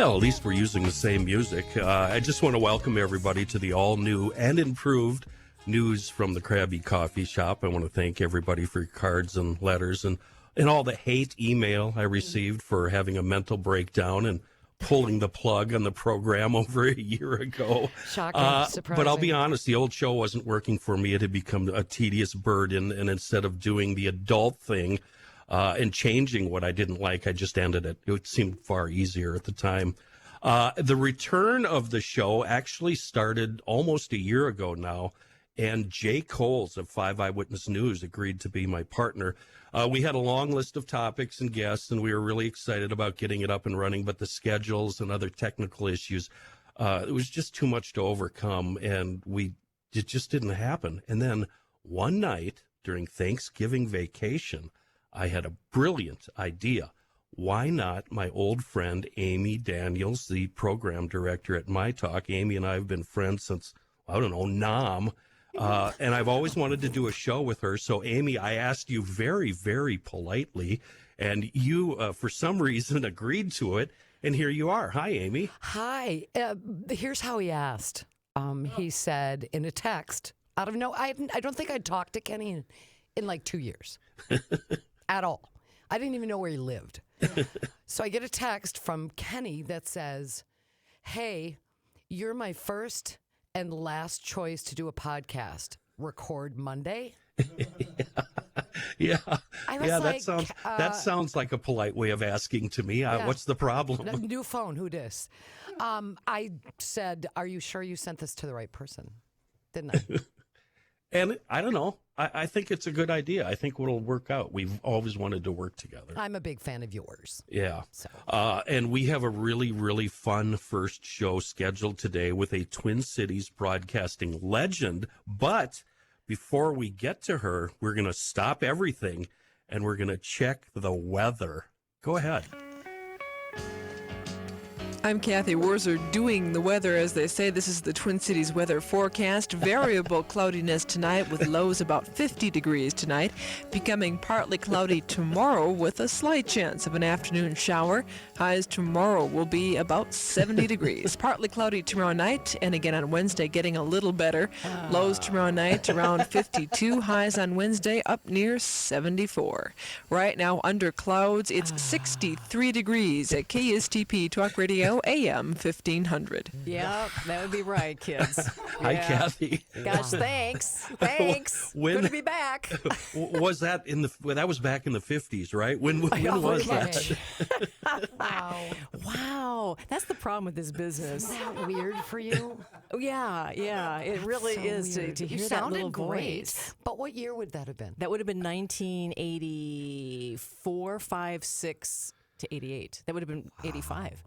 Well, at least we're using the same music. I just want to welcome everybody to the all-new and improved news from the Crabby Coffee Shop. I want to thank everybody for your cards and letters and all the hate email I received for having a mental breakdown and pulling the plug on the program over a year ago. Shocking, surprising. But I'll be honest, the old show wasn't working for me. It had become a tedious burden, and instead of doing the adult thing and changing what I didn't like, I just ended it. It seemed far easier at the time. The return of the show actually started almost a year ago now, and Jay Coles of 5 Eyewitness News agreed to be my partner. We had a long list of topics and guests, and we were really excited about getting it up and running, but the schedules and other technical issues, it was just too much to overcome, and it just didn't happen. And then one night during Thanksgiving vacation, I had a brilliant idea. Why not my old friend Amy Daniels, the program director at My Talk? Amy and I have been friends since, I don't know, Nam. And I've always wanted to do a show with her. So, Amy, I asked you very, very politely, and you, for some reason, agreed to it. And here you are. Hi, Amy. Hi. Here's how he asked. He said in a text, out of I don't think I'd talked to Kenny in like 2 years at all. I didn't even know where he lived. So I get a text from Kenny that says, hey, you're my first and last choice to do a podcast. Record Monday. Yeah. I was like, that sounds like a polite way of asking to me. Yeah. What's the problem? New phone. Who dis? I said, are you sure you sent this to the right person? Didn't I? And I don't know. I think it's a good idea. I think it'll work out. We've always wanted to work together. I'm a big fan of yours. Yeah. So. And we have a really, really fun first show scheduled today with a Twin Cities broadcasting legend. But before we get to her, we're going to stop everything and we're going to check the weather. Go ahead. I'm Cathy Wurzer doing the weather. As they say, this is the Twin Cities weather forecast. Variable cloudiness tonight with lows about 50 degrees tonight. Becoming partly cloudy tomorrow with a slight chance of an afternoon shower. Highs tomorrow will be about 70 degrees. Partly cloudy tomorrow night, and again on Wednesday getting a little better. Lows tomorrow night around 52. Highs on Wednesday up near 74. Right now under clouds, it's 63 degrees at KSTP Talk Radio. AM 1500. Yeah, that would be right, kids. Hi, Cathy. Gosh, thanks. Good to be back. Was that that was back in the 50s, right? When was that? Wow. That's the problem with this business. Isn't that weird for you? Yeah. It really so is weird. to hear You that little sounded great. voice. But what year would that have been? That would have been 1984, 5, 6 to 88. That would have been 85.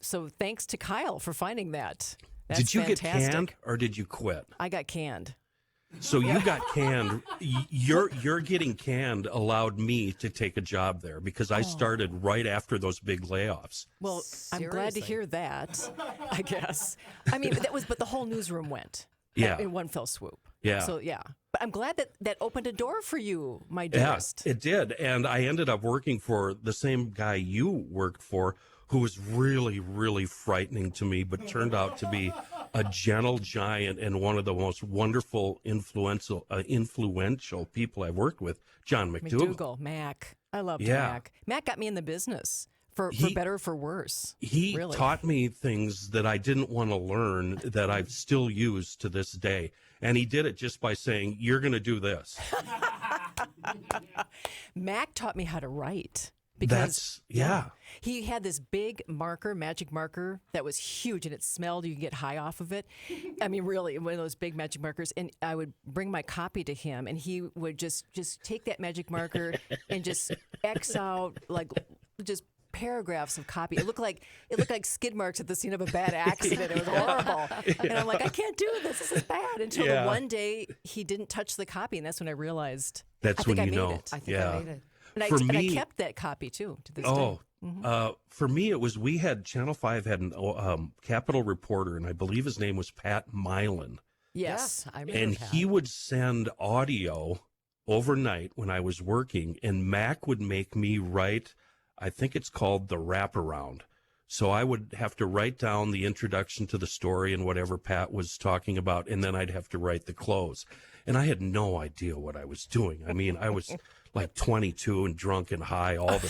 So thanks to Kyle for finding that. That's did you fantastic. get canned or did you quit? I got canned. So you got canned. Your getting canned allowed me to take a job there because I started right after those big layoffs. Well, I'm glad to hear that, I guess. I mean, but the whole newsroom went in one fell swoop. Yeah. So, yeah. But I'm glad that opened a door for you, my dearest. Yeah, it did. And I ended up working for the same guy you worked for, who was really, really frightening to me, but turned out to be a gentle giant and one of the most wonderful, influential people I've worked with, John McDougall. Mac. I loved Mac. Mac got me in the business, for better or for worse. He really taught me things that I didn't want to learn that I've still used to this day. And he did it just by saying, you're going to do this. Mac taught me how to write. Because he had this big magic marker that was huge, and it smelled. You could get high off of it. I mean, really, one of those big magic markers. And I would bring my copy to him, and he would just take that magic marker and just X out just paragraphs of copy. It looked like skid marks at the scene of a bad accident. It was horrible. And I'm like, I can't do this. This is bad. Until the one day he didn't touch the copy, and that's when I realized. That's when you know. I think I made it. And I kept that copy too to this day. For me, it was Channel 5 had a Capitol reporter, and I believe his name was Pat Milan. Yes, I remember. And Pat. he would send audio overnight when I was working, and Mac would make me write, I think it's called the wraparound. So I would have to write down the introduction to the story and whatever Pat was talking about, and then I'd have to write the close. And I had no idea what I was doing. I mean, I was like 22 and drunk and high all the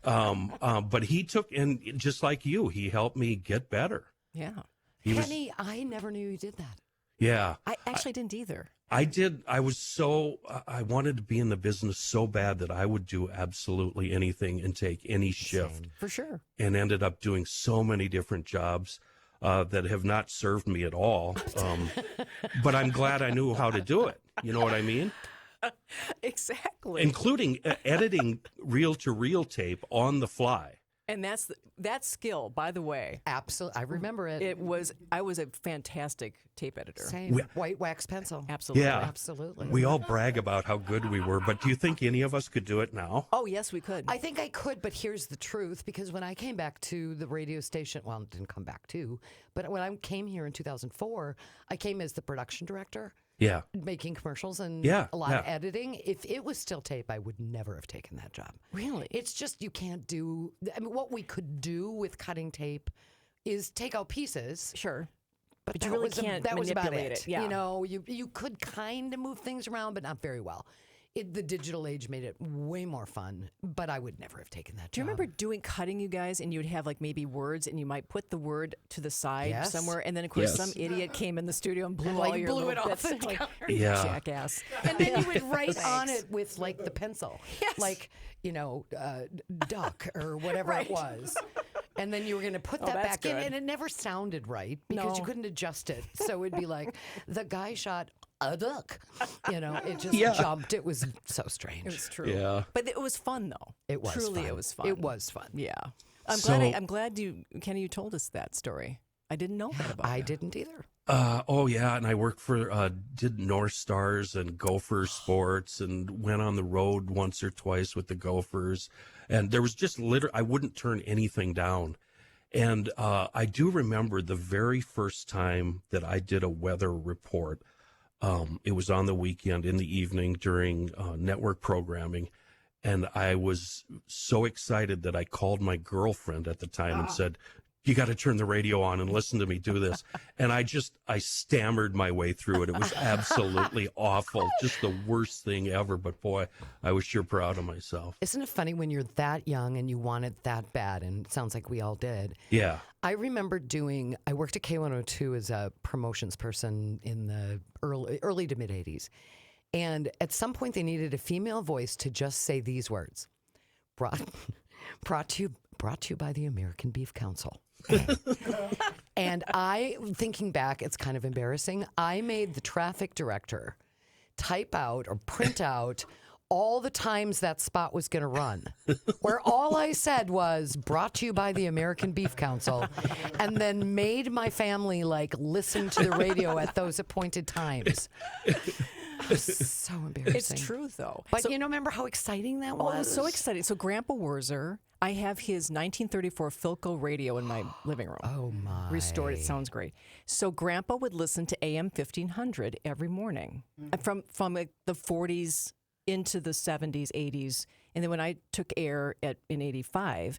time. But he took, and just like you, he helped me get better. Yeah. Kenny, I never knew you did that. Yeah. I actually didn't either. I did. I wanted to be in the business so bad that I would do absolutely anything and take any shift. Same. For sure. And ended up doing so many different jobs that have not served me at all. But I'm glad I knew how to do it. You know what I mean? Exactly. Including editing reel-to-reel tape on the fly. And that skill, by the way. Absolutely. I remember it. I was a fantastic tape editor. Same. White wax pencil. Absolutely. Yeah. Absolutely. We all brag about how good we were, but do you think any of us could do it now? Oh, yes, we could. I think I could, but here's the truth. Because when I came back to the radio station, well, I didn't come back to, but when I came here in 2004, I came as the production director. Yeah. Making commercials and Yeah, a lot of editing. If it was still tape, I would never have taken that job. Really? It's just you can't do. I mean, what we could do with cutting tape is take out pieces. Sure. But But you that really was can't that was about manipulate it. it, yeah. You know, you could kind of move things around, but not very well. The digital age made it way more fun, but I would never have taken that job. Do you remember cutting, you guys, and you would have like maybe words, and you might put the word to the side Yes. somewhere, and then of course Yes. some idiot came in the studio and blew And, all like, your blew little it off bits. the Like, counter. Yeah. jackass. And then you would write on it with like the pencil, Yes. like duck or whatever it was. And then you were going to put that that's back in, good. and it never sounded right because you No. couldn't adjust it. So it'd be like the guy shot a duck. It just Yeah. jumped. It was so strange. It was true. Yeah. But it was fun though. It was Truly, fun. it was fun. It was fun. Yeah. So- I'm glad Kenny, you told us that story. I didn't know that about I you. didn't either. Oh yeah, and I worked for did North Stars and Gopher Sports, and went on the road once or twice with the Gophers, and there was just I wouldn't turn anything down. And I do remember the very first time that I did a weather report. It was on the weekend in the evening during network programming. And I was so excited that I called my girlfriend at the time and said, you got to turn the radio on and listen to me do this. And I stammered my way through it. It was absolutely awful. Just the worst thing ever. But boy, I was sure proud of myself. Isn't it funny when you're that young and you want it that bad? And it sounds like we all did. Yeah. I remember I worked at K102 as a promotions person in the early to mid 80s. And at some point they needed a female voice to just say these words. Brought to you by the American Beef Council. And thinking back, it's kind of embarrassing. I made the traffic director type out or print out all the times that spot was going to run, where all I said was brought to you by the American Beef Council, and then made my family listen to the radio at those appointed times. It was so embarrassing. It's true though. But So- remember how exciting that Oh, was? it was so exciting. So Grandpa Wurzer, I have his 1934 Philco radio in my living room. Oh my. Restored. It sounds great. So Grandpa would listen to AM 1500 every morning from the 40s into the 70s, 80s. And then when I took air in 85,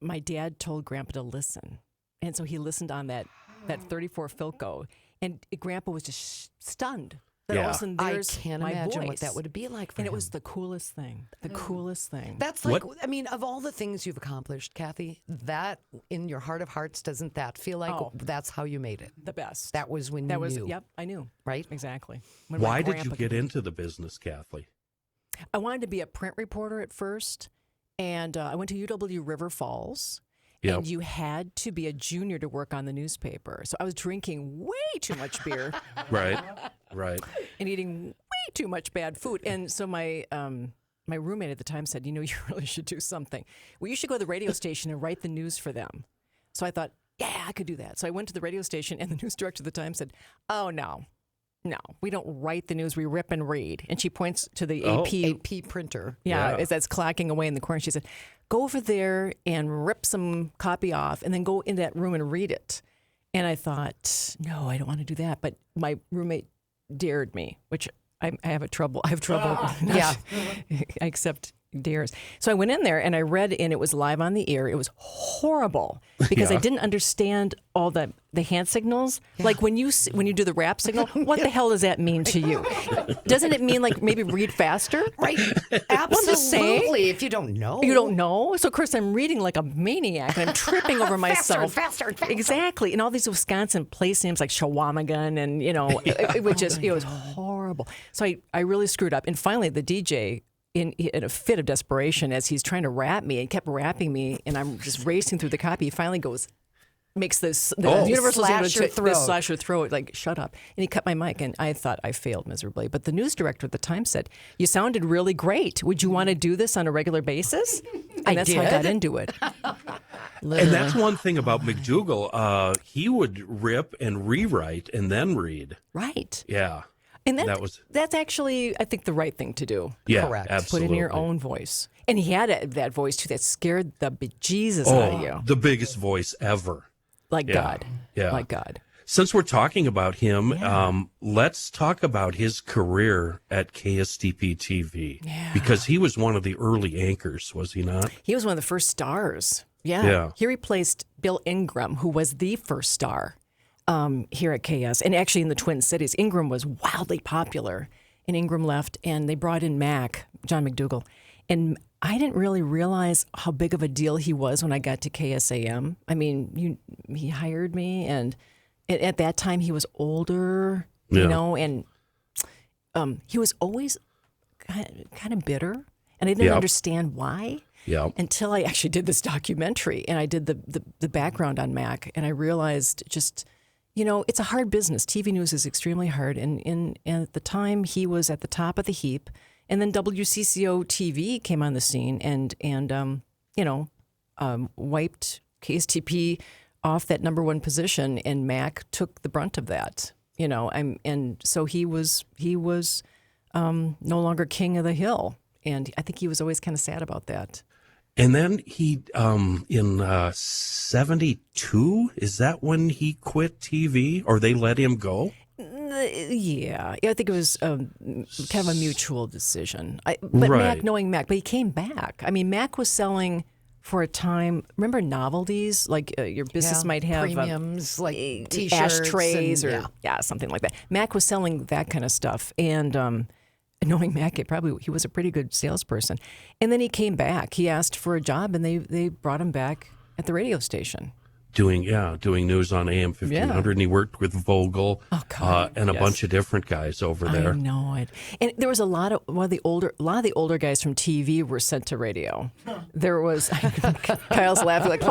my dad told Grandpa to listen. And so he listened on that 34 Philco. And Grandpa was just stunned. That all of a sudden I there's can't my imagine what voice. that would be like for And him. it was the coolest thing. The coolest thing. That's of all the things you've accomplished, Cathy, that in your heart of hearts, doesn't that feel like that's how you made it? the best. That was when you knew. Yep, I knew. Right? Exactly. When my Why did you grandpa get came. into the business, Cathy? I wanted to be a print reporter at first, and I went to UW River Falls. Yep. And you had to be a junior to work on the newspaper. So I was drinking way too much beer Right. and eating way too much bad food. And so my roommate at the time said, you really should do something. Well, you should go to the radio station and write the news for them. So I thought, yeah, I could do that. So I went to the radio station, and the news director at the time said, oh, no, we don't write the news. We rip and read. And she points to the AP printer. Yeah, as that's clacking away in the corner. She said, go over there and rip some copy off and then go in that room and read it. And I thought, no, I don't want to do that. But my roommate dared me, which I have trouble. Yeah. I accept dears. So I went in there and I read, and it was live on the air. It was horrible because I didn't understand all the hand signals. Like when you do the rap signal, what the hell does that mean to you? Doesn't it mean like maybe read faster? Right. Absolutely. If you don't know. You don't know. So of course I'm reading like a maniac and I'm tripping over myself. Faster. Exactly. And all these Wisconsin place names like Shawamigan and it was horrible. So I really screwed up. And finally the DJ in a fit of desperation as he's trying to rap me and kept rapping me and I'm just racing through the copy, he finally makes the universal slash your throat. Slash your throat, like, shut up. And he cut my mic, and I thought I failed miserably. But the news director at the time said, you sounded really great. Would you want to do this on a regular basis? And that's how I got into it. And that's one thing about McDougal. He would rip and rewrite and then read. Right. Yeah. And that's actually, I think, the right thing to do. Yeah, Correct. absolutely. Put in your own voice. And he had that voice, too, that scared the bejesus out of you. The biggest voice ever. Like God. Yeah. Like God. Since we're talking about him, let's talk about his career at KSTP TV. Yeah. Because he was one of the early anchors, was he not? He was one of the first stars. Yeah. He replaced Bill Ingram, who was the first star here at KS. And actually in the Twin Cities, Ingram was wildly popular. And Ingram left, and they brought in John McDougal. And I didn't really realize how big of a deal he was when I got to KSAM. I mean, he hired me, and at that time he was older, and he was always kind of bitter, and I didn't understand why until I actually did this documentary, and I did the background on Mac, and I realized just, it's a hard business. TV news is extremely hard, and at the time he was at the top of the heap. And then WCCO TV came on the scene and wiped KSTP off that number one position, and Mac took the brunt of that. And so he was no longer king of the hill, and I think he was always kind of sad about that. And then he in 72, is that when he quit TV, or they let him go? Yeah, I think it was kind of a mutual decision. Mac, knowing Mac, but he came back. I mean, Mac was selling for a time. Remember novelties? Like your business might have premiums, like T-shirts, ashtrays, or something like that. Mac was selling that kind of stuff, and knowing Mac, he was a pretty good salesperson. And then he came back. He asked for a job, and they brought him back at the radio station. Doing news on AM 1500, and he worked with Vogel and a bunch of different guys over there. I know it. And there was a lot of the older guys from TV were sent to radio. There was Kyle's laughing like,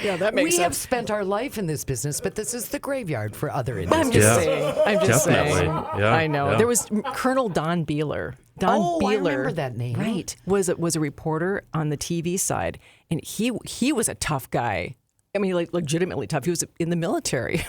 yeah, that makes sense. We have spent our life in this business, but this is the graveyard for other industries. I'm just saying. Yeah, I know. Yeah. There was Colonel Don Beeler. Don Beeler, I remember that name. Right, was a reporter on the TV side, and he was a tough guy. I mean, like legitimately tough. He was in the military,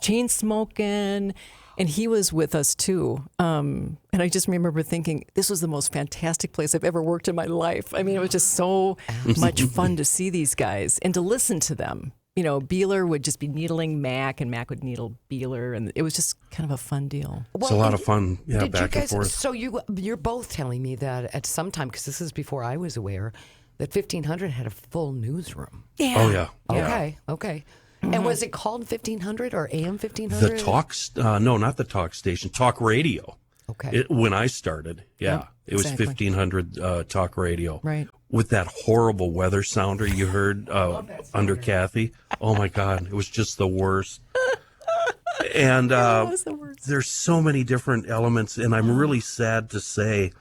chain smoking, and he was with us too. And I just remember thinking, this was the most fantastic place I've ever worked in my life. I mean, it was just so much fun to see these guys and to listen to them. Beeler would just be needling Mac, and Mac would needle Beeler, and it was just kind of a fun deal. It's a lot of fun, back and forth. So you're both telling me that at some time, because this is before I was aware, that 1500 had a full newsroom. Yeah. Oh, yeah. Okay. Mm-hmm. And was it called 1500 or AM 1500? No, not the talk station, talk radio. Okay. When I started, it was 1500 talk radio. Right. With that horrible weather sounder you heard under Cathy. Oh, my God. It was just the worst. And there's so many different elements, and I'm really sad to say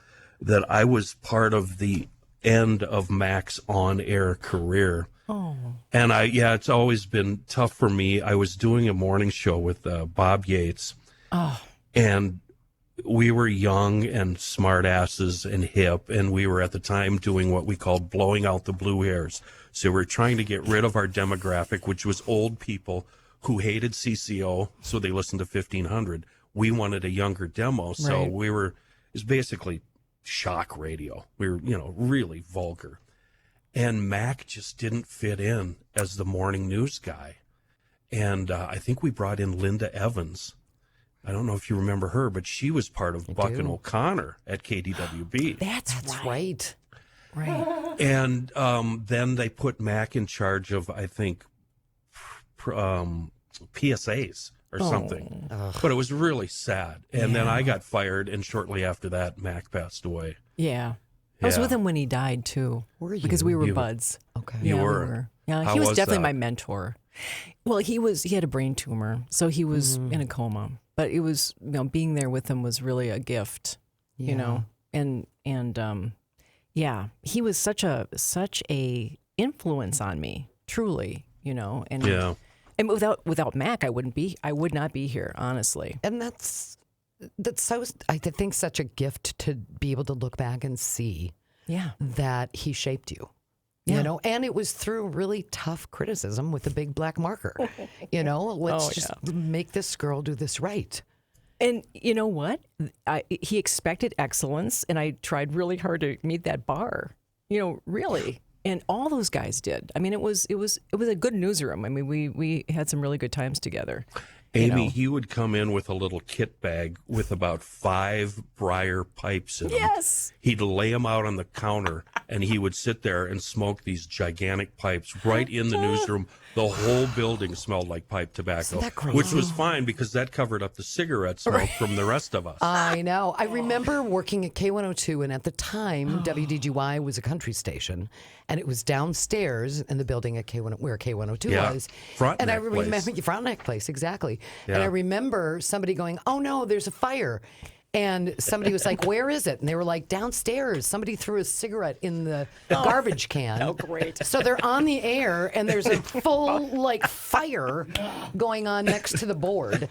that I was part of the end of Mac's on-air career. Oh. And it's always been tough for me. I was doing a morning show with Bob Yates. Oh. And we were young and smart asses and hip, and we were at the time doing what we called blowing out the blue hairs. So we're trying to get rid of our demographic, which was old people who hated CCO, so they listened to 1500. We wanted a younger demo, so it was basically shock radio. We were, really vulgar. And Mac just didn't fit in as the morning news guy. And I think we brought in Linda Evans. I don't know if you remember her, but she was part of Buck and O'Connor at KDWB. That's right. Right. And then they put Mac in charge of, I think, PSAs or something. But it was really sad. And then I got fired, and shortly after that, Mac passed away. Yeah. I was Yeah. with him when he died too. Were you? Because we were You- buds. Okay. You Yeah, we were. Yeah, How he was was definitely that? my mentor. Well, he had a brain tumor, so he was in a coma. But it was, being there with him was really a gift, Yeah. And yeah, he was such a influence on me, truly, and Yeah. and without Mac, I would not be here, honestly. And that's so, I think, such a gift to be able to look back and see Yeah. that he shaped you. Yeah. And it was through really tough criticism with the big black marker. Let's Oh, just make this girl do this right. And you know what? He expected excellence, and I tried really hard to meet that bar. Really. And all those guys did. I mean, it was a good newsroom. I mean, we had some really good times together. Amy, he would come in with a little kit bag with about 5 briar pipes in them. Yes. He'd lay them out on the counter, and he would sit there and smoke these gigantic pipes right in the newsroom. The whole building smelled like pipe tobacco, Isn't that crazy? which was fine because that covered up the cigarette smoke from the rest of us. I know. I remember working at K102, and at the time, WDGY was a country station, and it was downstairs in the building at where K102 Yeah. was. Frontenac and I Place. remember Frontenac Place, exactly. And Yeah. I remember somebody going, "Oh no, there's a fire." And somebody was like, "Where is it?" And they were like, "Downstairs." Somebody threw a cigarette in the garbage can. Oh, great. So they're on the air, and there's a full fire going on next to the board,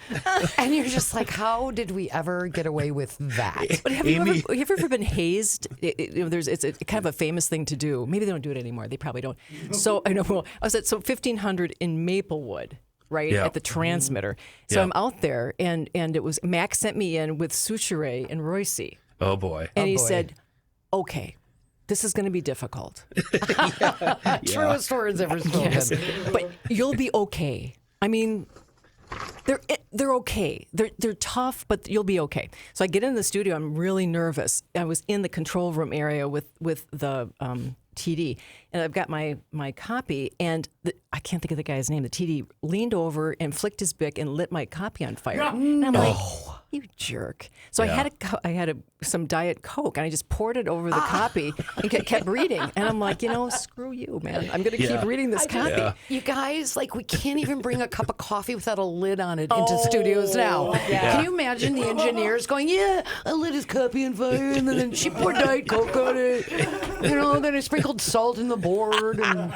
and you're just like, "How did we ever get away with that?" But have you ever been hazed? It's a kind of a famous thing to do. Maybe they don't do it anymore. They probably don't. So I know. Well, I was at 1500 in Maplewood. Right Yeah. at the transmitter. So Yeah. I'm out there, and it was Max sent me in with Souchere and Royce, Oh, boy. and he boy. said, "Okay, this is going to be difficult, Truest words ever spoken. yes, but you'll be okay." I mean, they're okay. They're tough, but you'll be okay. So I get in the studio. I'm really nervous. I was in the control room area with the TD, and I've got my copy, and I can't think of the guy's name. The TD leaned over and flicked his bic and lit my copy on fire. And I'm like, "You jerk!" So Yeah. I had some Diet Coke, and I just poured it over the copy and kept reading. And I'm like, screw you, man. I'm going to Yeah. keep reading this copy. Yeah. You guys, we can't even bring a cup of coffee without a lid on it into studios now. yeah. Can you imagine the engineers going, "Yeah, I lit his copy on fire, and then she poured Diet Coke on it. Then I sprinkled salt in the board, and,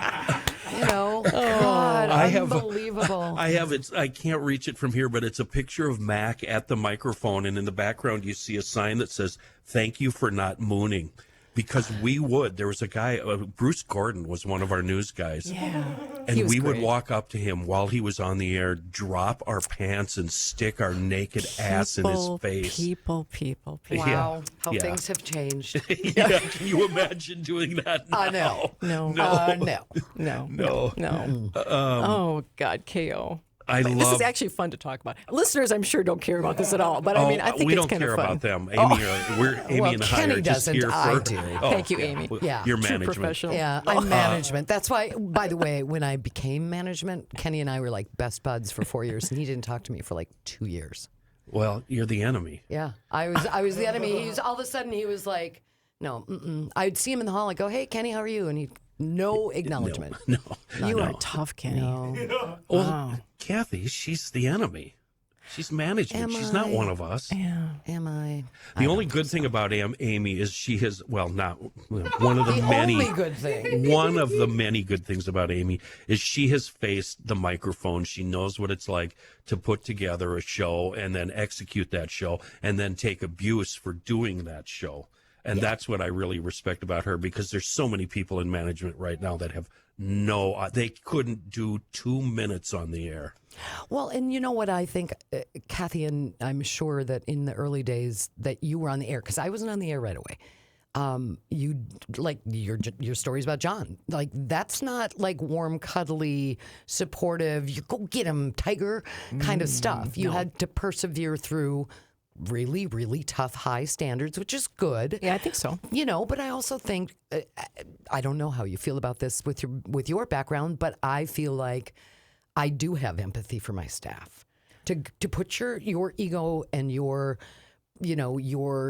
God, I have- unbelievable. I have it. I can't reach it from here, but it's a picture of Mac at the microphone, and in the background you see a sign that says "Thank you for not mooning," because we would. There was a guy, Bruce Gordon was one of our news guys, Yeah. and He was we would great. walk up to him while he was on the air, drop our pants, and stick our naked ass in his face. People. Wow, how Yeah. things have changed. Yeah, can you imagine doing that now? I know. No. No. Oh God, KO. I This love. is actually fun to talk about. Listeners, I'm sure don't care about this at all, but I mean, I think we it's don't kind care of fun. about them. Amy, Well, and I Kenny are just doesn't, here for. I do. Thank you, Amy. Yeah. Your True management. professional. Yeah, I'm management. That's why, by the way, when I became management, Kenny and I were like best buds for 4 years, and he didn't talk to me for 2 years. Well, you're the enemy. Yeah, I was the enemy. All of a sudden he was like, "No." I'd see him in the hall. I go, "Hey, Kenny, how are you?" And he, no acknowledgement. No. You are tough, Kenny. No. Well, Cathy, she's the enemy. She's management. Am She's not I? one of us. Yeah. Am I? The only good thing about Amy is she has, not one of the, The many. only good thing. One of the many good things about Amy is she has faced the microphone. She knows what it's like to put together a show and then execute that show and then take abuse for doing that show. And that's what I really respect about her, because there's so many people in management right now that have they couldn't do 2 minutes on the air. Well, and you know what I think, Cathy, and I'm sure that in the early days that you were on the air, because I wasn't on the air right away. You your stories about John, that's not warm, cuddly, supportive. You go get him, tiger kind of stuff. You had to persevere through really, really tough, high standards, which is good. Yeah, I think so. But I also think I don't know how you feel about this with your background, but I feel like I do have empathy for my staff to put your ego and your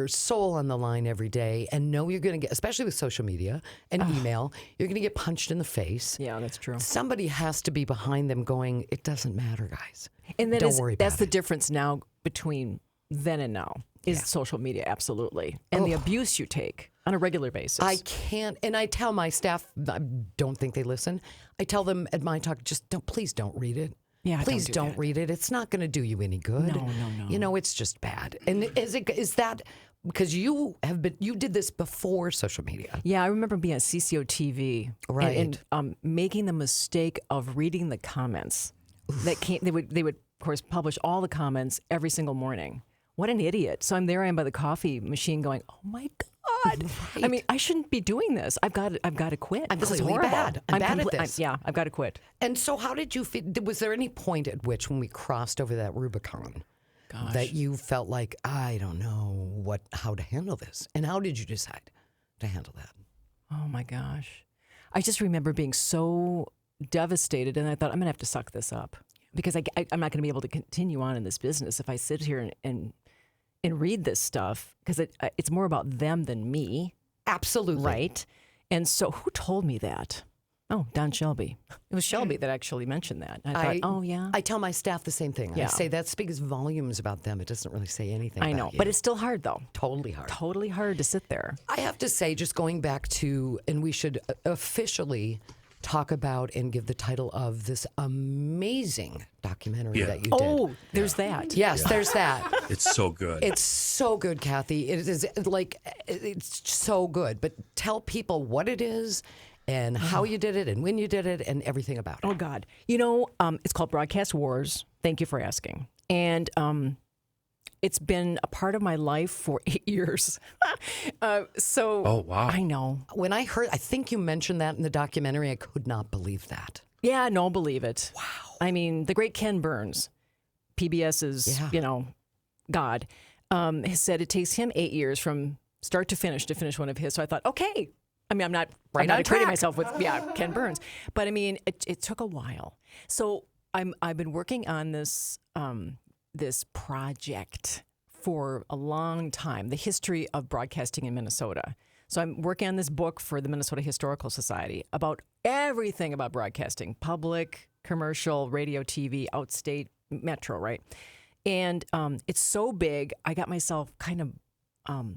soul on the line every day and know you're going to get, especially with social media and email, you're going to get punched in the face. Yeah, that's true. Somebody has to be behind them going, it doesn't matter, guys. And that Don't worry about that's the it. difference now between then and now is social media, absolutely. And the abuse you take on a regular basis. I can't, and I tell my staff, I don't think they listen. I tell them at my talk, please don't read it. Yeah, please don't do don't that. read it. It's not going to do you any good. No. It's just bad. And is that because you did this before social media? Yeah, I remember being at CCO TV Right. and making the mistake of reading the comments that came. They would of course publish all the comments every single morning. What an idiot! So I am by the coffee machine going, oh my God. I mean, I shouldn't be doing this. I've got to quit. I'm This is clearly horrible. bad. I'm bad at this. I've got to quit. And so, how did you feel? Was there any point at which, when we crossed over that Rubicon, that you felt like, I don't know how to handle this? And how did you decide to handle that? Oh my gosh. I just remember being so devastated, and I thought, I'm going to have to suck this up because I'm not going to be able to continue on in this business if I sit here and read this stuff, because it's more about them than me. Absolutely. Right? And so who told me that? Oh, Don Shelby. It was Shelby that actually mentioned that. And I thought, oh, yeah. I tell my staff the same thing. I Yeah. say that speaks volumes about them. It doesn't really say anything I about know. you. But it's still hard, though. totally hard. Totally hard to sit there. I have to say, just going back to, and we should officially talk about and give the title of this amazing documentary that you did. Oh, there's that. Yes, there's that. It's so good. It's so good, Cathy. It is it's so good. But tell people what it is and how you did it and when you did it and everything about it. Oh, God. It's called Broadcast Wars. Thank you for asking. And it's been a part of my life for 8 years. Oh, wow. I know. When I think you mentioned that in the documentary, I could not believe that. Yeah, no, believe it. Wow. I mean, the great Ken Burns, PBS's, God, has said it takes him 8 years from start to finish one of his. So I thought, okay. I mean, I'm not equating myself with Ken Burns, but I mean, it took a while. So I've been working on this this project for a long time, the history of broadcasting in Minnesota. So I'm working on this book for the Minnesota Historical Society about everything about broadcasting, public, commercial, radio, TV, outstate, metro, right? And it's so big, I got myself kind of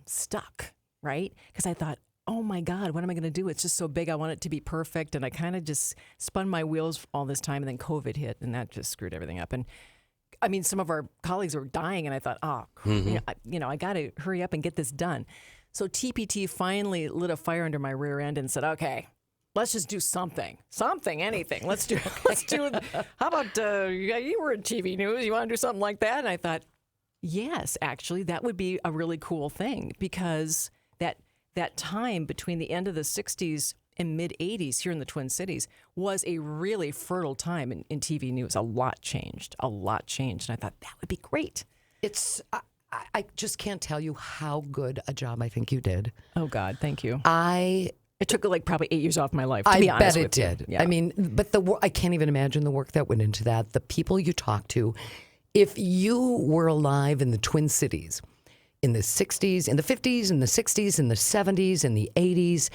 stuck, right? Because I thought, oh my God, what am I going to do? It's just so big. I want it to be perfect. And I kind of just spun my wheels all this time. And then COVID hit and that just screwed everything up. And I mean, some of our colleagues were dying. And I thought, I got to hurry up and get this done. So TPT finally lit a fire under my rear end and said, okay, let's just do something, anything. Let's do, how about, you were in TV news. You want to do something like that? And I thought, yes, actually, that would be a really cool thing because that time between the end of the 60s and mid-80s here in the Twin Cities was a really fertile time in TV news. A lot changed. And I thought that would be great. I just can't tell you how good a job I think you did. Oh, God, thank you. It took like probably 8 years off my life, to be honest bet it with you. did. Yeah. I mean, but I can't even imagine the work that went into that. The people you talked to. If you were alive in the Twin Cities in the 60s, in the 50s, in the 60s, in the 70s, in the 80s,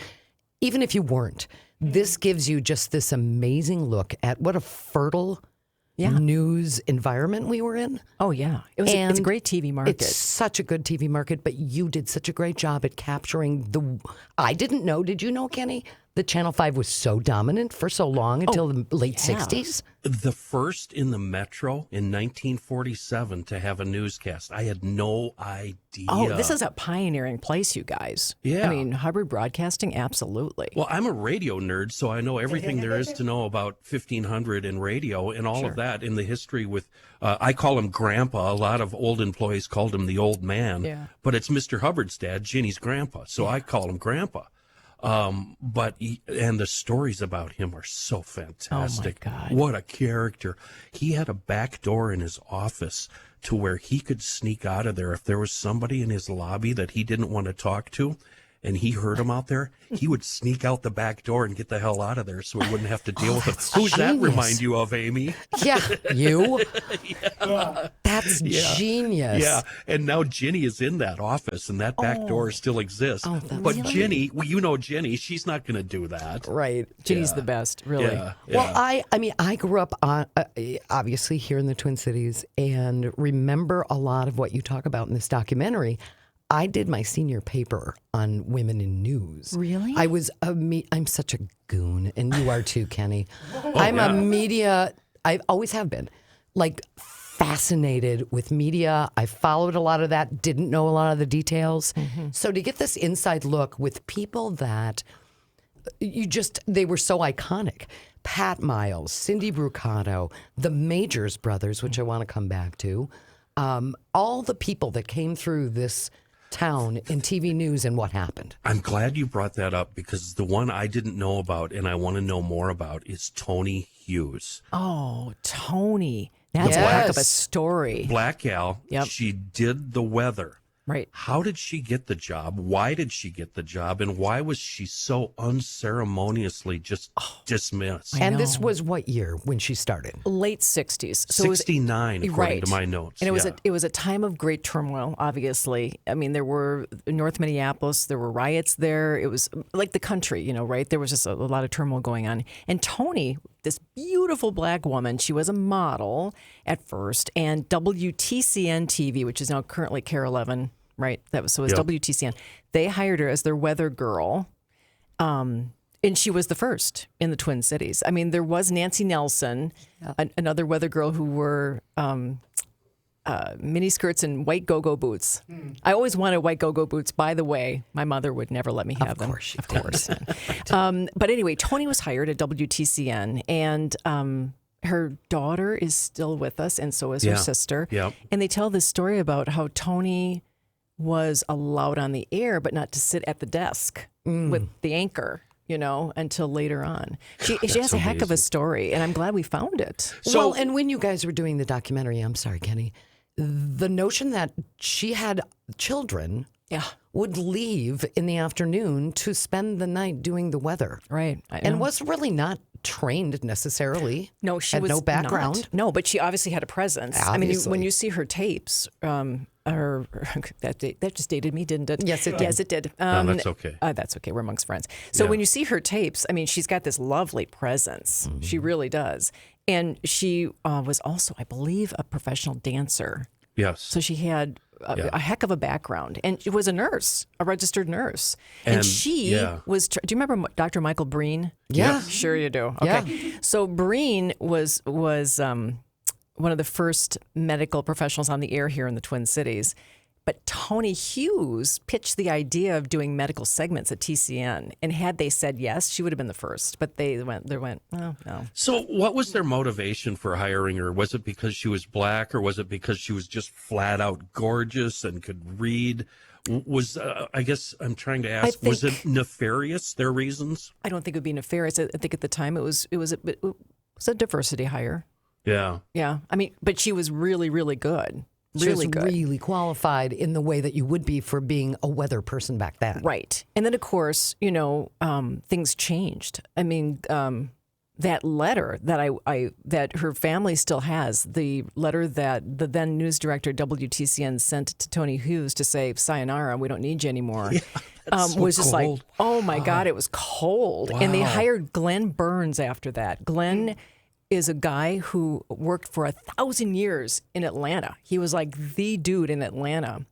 even if you weren't, this gives you just this amazing look at what a fertile news environment we were in. Oh, yeah. It's a great TV market. It's such a good TV market, but you did such a great job at capturing I didn't know, did you know, Kenny, that Channel 5 was so dominant for so long until the late 60s? The first in the Metro in 1947 to have a newscast. I had no idea. Oh, this is a pioneering place, you guys. Yeah. I mean, Hubbard Broadcasting, absolutely. Well, I'm a radio nerd, so I know everything there is to know about 1500 and radio and all of that in the history with, I call him Grandpa. A lot of old employees called him the old man. Yeah. But it's Mr. Hubbard's dad, Ginny's grandpa, so I call him Grandpa. And the stories about him are so fantastic. Oh, my God. What a character. He had a back door in his office to where he could sneak out of there if there was somebody in his lobby that he didn't want to talk to and he heard him out there, he would sneak out the back door and get the hell out of there so he wouldn't have to deal with him. Who's that remind you of, Amy? Yeah, you. That's genius. Yeah, and now Ginny is in that office, and that back door still exists. But really? Ginny, well, you know Ginny, she's not going to do that. Right. Ginny's the best, really. Yeah, Well, I mean, I grew up on obviously here in the Twin Cities and remember a lot of what you talk about in this documentary. I did my senior paper on women in news. Really? I was I'm such a goon, and you are too, Kenny. I'm a media. I always have been, like, fascinated with media. I followed a lot of that. Didn't know a lot of the details. So to get this inside look with people that they were so iconic. Pat Miles, Cindy Brucato, the Majors brothers, which I want to come back to. All the people that came through this town in TV news and what happened. I'm glad you brought that up because the one I didn't know about and I want to know more about is Tony Hughes. Oh, Tony. That's a Yes. heck of a story. Black gal, Yep. she did the weather. Right. How did she get the job? Why did she get the job? And why was she so unceremoniously just dismissed? And this was what year when she started? Late 60s. So it was 69, according to my notes. And it was Yeah. it was a time of great turmoil, obviously. I mean, there were North Minneapolis, there were riots there. It was like the country, right? There was just a lot of turmoil going on. And Tony, this beautiful black woman, she was a model at first, and WTCN TV, which is now currently Care 11, right? It was WTCN. They hired her as their weather girl. And she was the first in the Twin Cities. I mean, there was Nancy Nelson, another weather girl who wore mini skirts and white go-go boots. I always wanted white go-go boots. By the way, my mother would never let me have them. Of course. But anyway, Tony was hired at WTCN, and her daughter is still with us, and so is her sister. Yeah. And they tell this story about how Tony was allowed on the air, but not to sit at the desk with the anchor, until later on. She has a heck of a story, and I'm glad we found it. Well, and when you guys were doing the documentary, I'm sorry, Kenny, the notion that she had children would leave in the afternoon to spend the night doing the weather. Right. And was really not trained necessarily. No, she had was no background. not. No, but she obviously had a presence. I mean, Obviously. when you see her tapes, that just dated me, didn't it? Yes, it did. Yes, it did. No, that's okay. That's okay. We're amongst friends. So when you see her tapes, I mean, she's got this lovely presence. She really does. And she was also, I believe, a professional dancer. Yes. So she had a heck of a background, and she was a nurse, a registered nurse. And she was. Do you remember Dr. Michael Breen? Yeah. Sure you do. Okay. Yeah. So Breen was one of the first medical professionals on the air here in the Twin Cities. But Tony Hughes pitched the idea of doing medical segments at TCN, and had they said yes, she would have been the first. But they went, oh, no. So what was their motivation for hiring her? Was it because she was black, or was it because she was just flat out gorgeous and could read? Was I guess I'm trying to ask, was it nefarious, their reasons? I don't think it would be nefarious. I think at the time it was a diversity hire. Yeah. Yeah. I mean, but she was really, really good. She Really was good. really qualified in the way that you would be for being a weather person back then. Right. And then, of course, things changed. I mean, that letter that that her family still has, the letter that the then news director WTCN sent to Tony Hughes to say, sayonara, we don't need you anymore, was just like, oh my God, it was cold. And they hired Glenn Burns after that. Glenn is a guy who worked for 1,000 years in Atlanta. He was like the dude in Atlanta.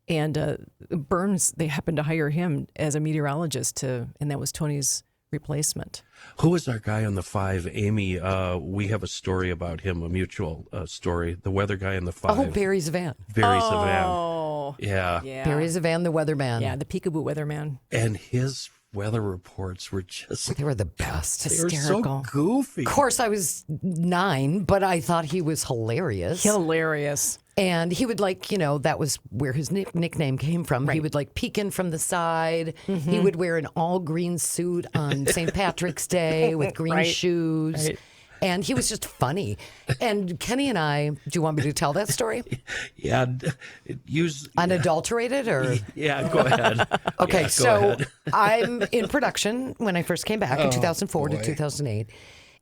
And Burns, they happened to hire him as a meteorologist and that was Tony's replacement. Who was our guy on the 5? Amy, we have a story about him, a mutual story. The weather guy on the 5. Oh, Barry Zavan. Barry Zavan. Oh, Yeah. Barry Zavan, the weatherman. Yeah, the peekaboo weatherman. And his weather reports were just... They were the best. They were so Hysterical. goofy. Of course, I was 9, but I thought he was hilarious. Hilarious. And he would that was where his nickname came from. He would peek in from the side. He would wear an all green suit on St. Patrick's Day with green shoes. Right. And he was just funny. And Kenny and I, do you want me to tell that story? Yeah. Unadulterated or? Yeah, go ahead. Okay, yeah, so ahead. I'm in production when I first came back in 2004 to 2008.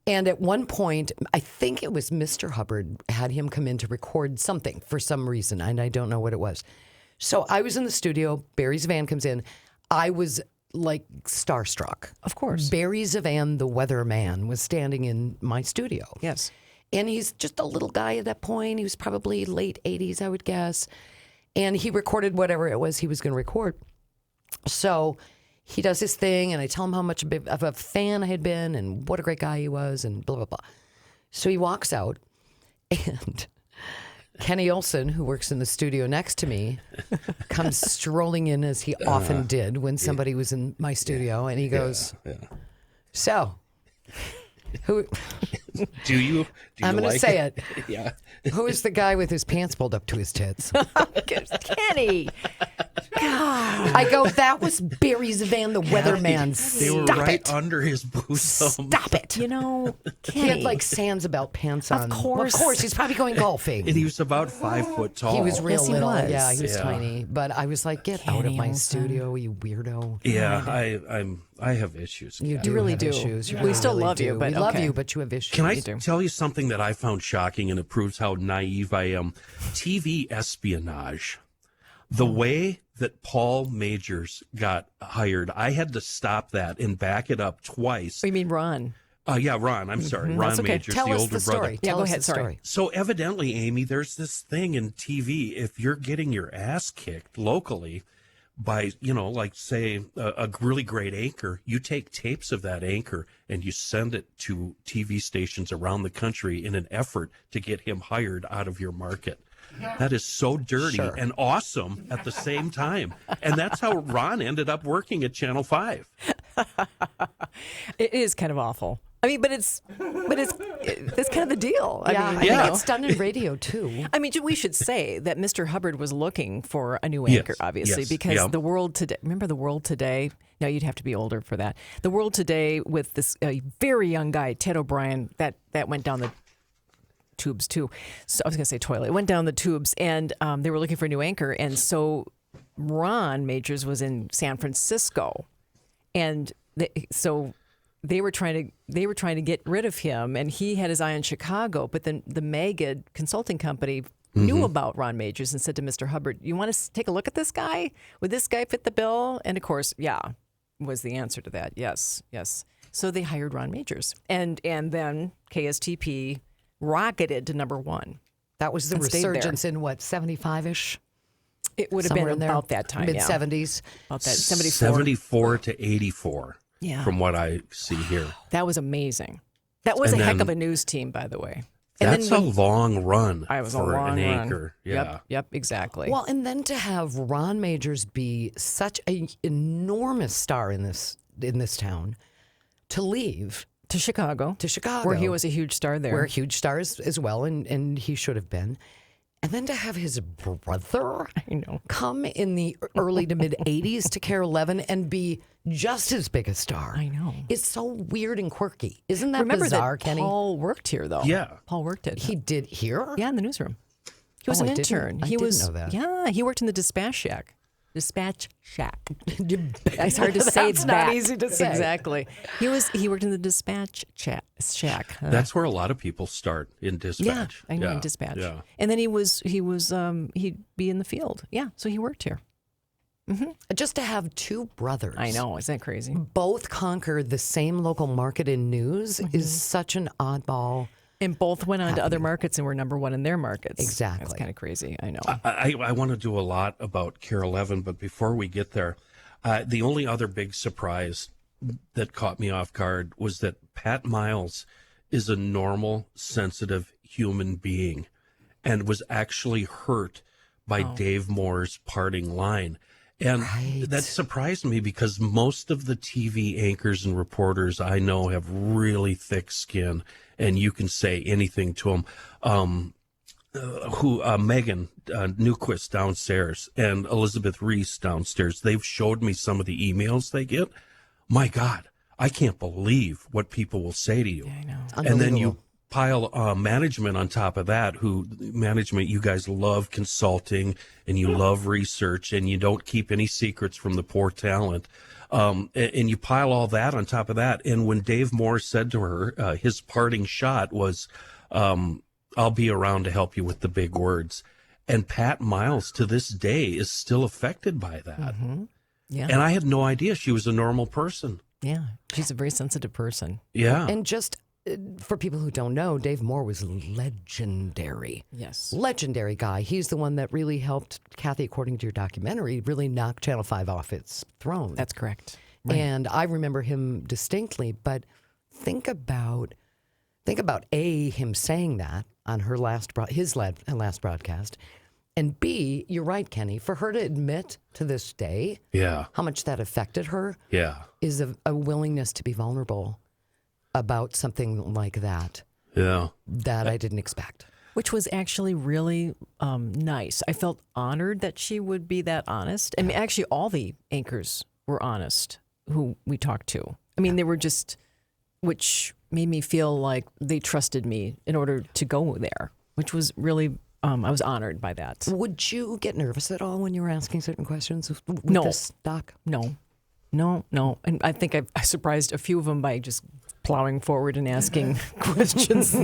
And at one point, I think it was Mr. Hubbard had him come in to record something for some reason, and I don't know what it was. So I was in the studio. Barry Zvan comes in. I was starstruck. Of course. Barry Zvan, the weatherman, was standing in my studio. Yes. And he's just a little guy at that point. He was probably late 80s, I would guess. And he recorded whatever it was he was going to record. So he does his thing, and I tell him how much of a fan I had been and what a great guy he was and blah, blah, blah. So he walks out, and Kenny Olson, who works in the studio next to me, comes strolling in as he often did when somebody was in my studio, and he goes, so, who... Do you I'm going to say it. Yeah. Who is the guy with his pants pulled up to his tits? Kenny. God. I go, that was Barry Zvan, the weatherman. They were Stop right it. under his bosom. Stop it. You know, He Kenny. had Sands About pants on. Of course. Of course. He's probably going golfing. And he was about 5 foot tall. He was real Yes, he little. was. Yeah, he was Yeah. tiny. But I was like, get out of Kenny my Olson. studio, you weirdo. Yeah, I have issues. You Kathy. do really have do. issues. You We still really love do. you, but we love okay. you, but you have issues. Can I do. tell you something that I found shocking, and it proves how naive I am? TV espionage. The way that Paul Majors got hired, I had to stop that and back it up twice. Oh, you mean Ron? Yeah, Ron. I'm sorry. Ron That's okay. Majors, Tell the us older the story. brother. Yeah, Tell go us ahead, the sorry. story. So evidently, Amy, there's this thing in TV. If you're getting your ass kicked locally by, say a really great anchor, you take tapes of that anchor and you send it to TV stations around the country in an effort to get him hired out of your market. That is so dirty and awesome at the same time. And that's how Ron ended up working at Channel 5. It is kind of awful. I mean, but it's kind of the deal. Yeah, I mean, I think it's done in radio, too. I mean, we should say that Mr. Hubbard was looking for a new anchor, obviously, yes, because yeah. The World Today. Remember The World Today? No, you'd have to be older for that. The World Today with this very young guy, Ted O'Brien, that went down the tubes too. So I was going to say toilet. It went down the tubes, and they were looking for a new anchor, and so Ron Majors was in San Francisco, and so they were trying to get rid of him, and he had his eye on Chicago. But then the Magid consulting company knew about Ron Majors and said to Mr. Hubbard, "You want to take a look at this guy? Would this guy fit the bill?" And of course, yeah, was the answer to that. Yes. So they hired Ron Majors, and then KSTP rocketed to #1. That was the And stayed there. resurgence in, 75-ish? It would have Somewhere been in there. about that time, Mid-70s. About that 74. 74 to 84, Yeah. from what I see here. That was amazing. That was And a heck then- of a news team, by the way. And That's then a long run I was a for long an run. anchor. Yeah. Yep, exactly. Well, and then to have Ron Majors be such an enormous star in this town, to leave to Chicago, where he was a huge star there. where a huge star is as well, and he should have been. And then to have his brother come in the early to mid 80s to Care 11 and be just as big a star. I know. It's so weird and quirky. Isn't that Remember bizarre, that Kenny? Paul worked here, though. Yeah. Paul worked it. He did here? Yeah, in the newsroom. He was Oh, an I didn't- intern. I He didn't was. know that. Yeah, he worked in the dispatch shack. It's hard to say That's that. not easy to say. Exactly. He worked in the dispatch shack. That's where a lot of people start in dispatch. Yeah, I know in dispatch. Yeah. And then he'd be in the field. Yeah, so he worked here. Just to have two brothers. I know, isn't that crazy? Both conquer the same local market in news is such an oddball. And both went on to other markets and were #1 in their markets. Exactly. That's kind of crazy. I know. I want to do a lot about Care 11, but before we get there, the only other big surprise that caught me off guard was that Pat Miles is a normal, sensitive human being and was actually hurt by Dave Moore's parting line. And that surprised me because most of the TV anchors and reporters I know have really thick skin, and you can say anything to them. Megan Newquist downstairs and Elizabeth Reese downstairs, they've showed me some of the emails they get. My God, I can't believe what people will say to you. I know. And then you pile management on top of that, management, you guys love consulting and you love research and you don't keep any secrets from the poor talent. And you pile all that on top of that. And when Dave Moore said to her, his parting shot was, I'll be around to help you with the big words. And Pat Miles to this day is still affected by that. Mm-hmm. Yeah. And I had no idea she was a normal person. Yeah. She's a very sensitive person. Yeah. And just for people who don't know, Dave Moore was legendary. Yes. Legendary guy. He's the one that really helped Cathy, according to your documentary, really knock Channel 5 off its throne. That's correct. Right. And I remember him distinctly, but think about him saying that on her his last broadcast, and B, you're right, Kenny, for her to admit to this day how much that affected her is a willingness to be vulnerable about something like that that I didn't expect. Which was actually really nice. I felt honored that she would be that honest. I mean, actually, all the anchors were honest who we talked to. I mean, they were just, which made me feel like they trusted me in order to go there, which was really, I was honored by that. Would you get nervous at all when you were asking certain questions with No. this doc? No. And I think I surprised a few of them by just plowing forward and asking questions.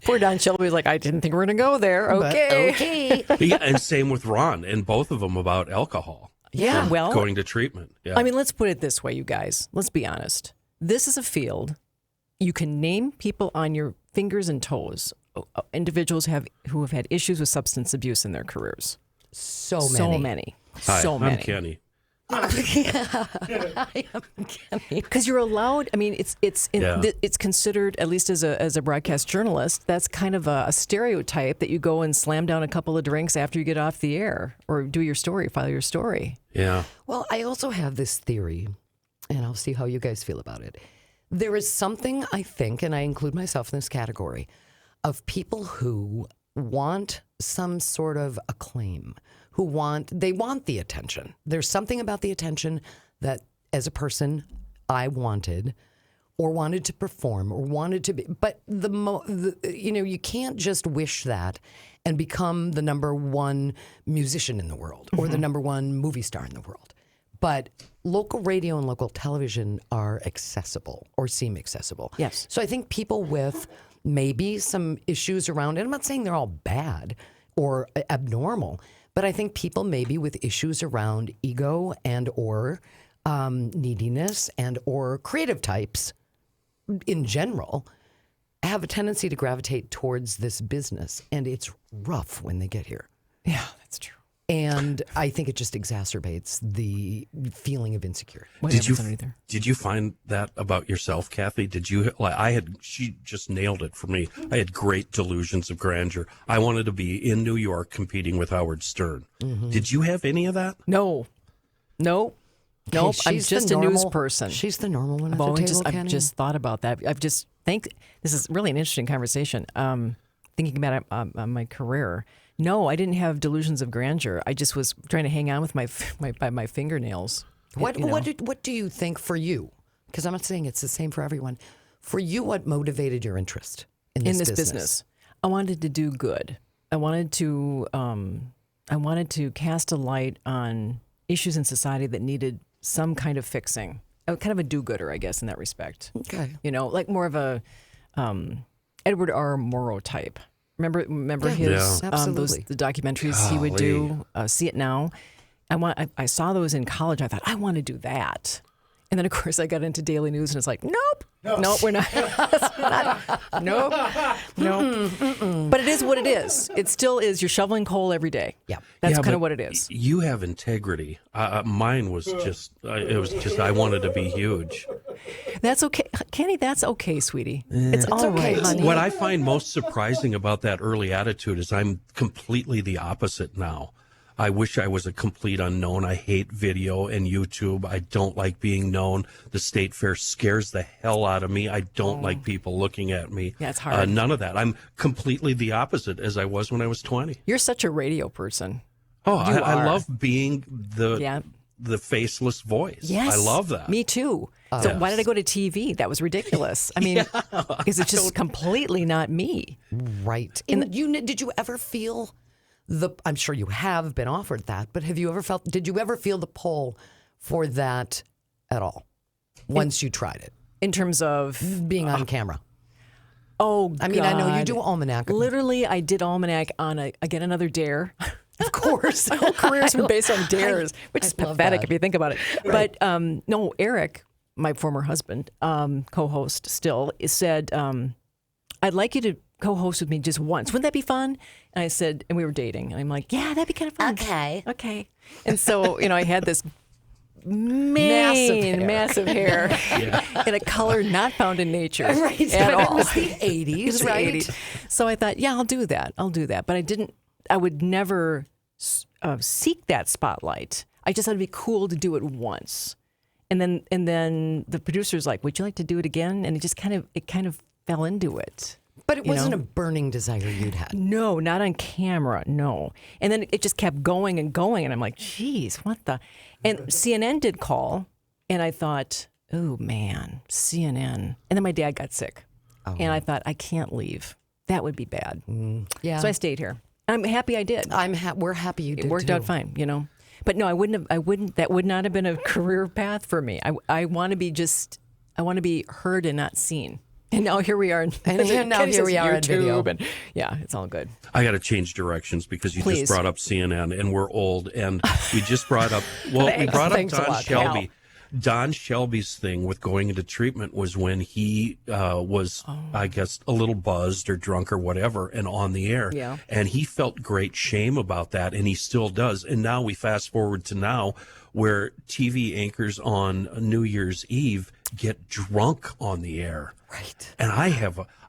Poor Don Shelby was like, I didn't think we were going to go there. Okay. Yeah, and same with Ron, and both of them about alcohol. Yeah, well, going to treatment. Yeah. I mean, let's put it this way, you guys. Let's be honest. This is a field. You can name people on your fingers and toes, individuals who have had issues with substance abuse in their careers. So many. Hi, I'm Kenny. I am Kenny. Because you're allowed. I mean, it's considered, at least as a broadcast journalist, that's kind of a stereotype that you go and slam down a couple of drinks after you get off the air or do your story, file your story. Yeah. Well, I also have this theory, and I'll see how you guys feel about it. There is something, I think, and I include myself in this category, of people who want some sort of acclaim, they want the attention. There's something about the attention that, as a person, I wanted, or wanted to perform, or wanted to be. But you can't just wish that and become the number one musician in the world or the number one movie star in the world. But local radio and local television are accessible or seem accessible. Yes. So I think people with maybe some issues around, and I'm not saying they're all bad or abnormal, but I think people maybe with issues around ego and or neediness and or creative types in general have a tendency to gravitate towards this business. And it's rough when they get here. Yeah, that's true. And I think it just exacerbates the feeling of insecurity. Did you find that about yourself, Cathy? Did you she just nailed it for me. I had great delusions of grandeur. I wanted to be in New York competing with Howard Stern. Mm-hmm. Did you have any of that? No. Nope. I'm just a news person. She's the normal one. I've just thought about that. This is really an interesting conversation. Thinking about it, my career. No, I didn't have delusions of grandeur. I just was trying to hang on with my fingernails. What do you think for you? Because I'm not saying it's the same for everyone. For you, what motivated your interest in this business? I wanted to do good. I wanted to cast a light on issues in society that needed some kind of fixing. Kind of a do-gooder, I guess, in that respect. Okay. Like more of a Edward R. Murrow type. Remember his the documentaries he would do. See It Now. I saw those in college. I thought I want to do that, and then of course I got into daily news, and it's like, nope, we're not. Nope. But it is what it is. It still is. You're shoveling coal every day. Yeah, that's kind of what it is. You have integrity. Mine was just. It was just. I wanted to be huge. That's okay, Kenny. That's okay, sweetie. It's all okay, right. honey. What I find most surprising about that early attitude is I'm completely the opposite now. I wish I was a complete unknown. I hate video and YouTube. I don't like being known. The state fair scares the hell out of me. I don't like people looking at me. Yeah, it's hard. None of that. I'm completely the opposite as I was when I was 20. You're such a radio person. Oh, I are. love being Yeah. the faceless voice. Yes. I love that. Me too. So why did I go to TV? That was ridiculous. I mean, because it's just completely not me. Right. Did you ever feel I'm sure you have been offered that, but did you ever feel the pull for that at all once you tried it? In terms of Being on camera. Oh, I mean, I know you do Almanac. Literally, I did Almanac on another dare. Of course. My whole career's been based on dares, which is I love pathetic that. if you think about it. But no, Eric, my former husband, co-host still, said, I'd like you to co-host with me just once. Wouldn't that be fun? And I said, and we were dating. And I'm like, yeah, that'd be kind of fun. Okay. And so, I had this massive hair in a color not found in nature Right. at But all. it was the 80s, It was the right? 80s. So I thought, yeah, I'll do that. But I would never seek that spotlight. I just thought it'd be cool to do it once. And then the producer's like, would you like to do it again? And it kind of fell into it. But it wasn't a burning desire you'd had. No, not on camera, no. And then it just kept going and going. And I'm like, geez, what the? And CNN did call. And I thought, oh, man, CNN. And then my dad got sick. Oh. And I thought, I can't leave. That would be bad. Yeah. So I stayed here. I'm happy I did. We're happy you did. It worked too. out fine, But no, I wouldn't, that would not have been a career path for me. I want to be heard and not seen. And now here we are. And Kenny here says we are on video. YouTube, and yeah, it's all good. I got to change directions because you Please. just brought up CNN and we're old. And we just brought up, we brought up Thanks a Don lot, Shelby. Don Shelby's thing with going into treatment was when he was, I guess, a little buzzed or drunk or whatever and on the air. Yeah. And he felt great shame about that, and he still does. And now we fast forward to now where TV anchors on New Year's Eve get drunk on the air. Right. And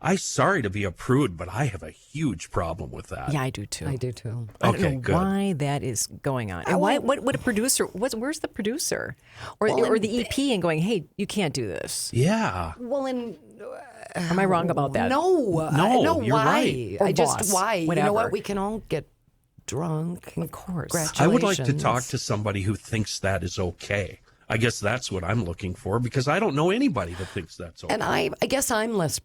I'm sorry to be a prude, but I have a huge problem with that. Yeah, I do too. I do too. I don't Okay, know good. why that is going on. And what a producer, where's the producer? Or the EP and going, hey, you can't do this. Yeah. Well, and Am I wrong about that? No, you're why? right. Or I just boss, why? You know whatever. what? We can all get drunk. Of course. I would like to talk Congratulations. to somebody who thinks that is okay. I guess that's what I'm looking for because I don't know anybody that thinks that's okay. And I guess I'm less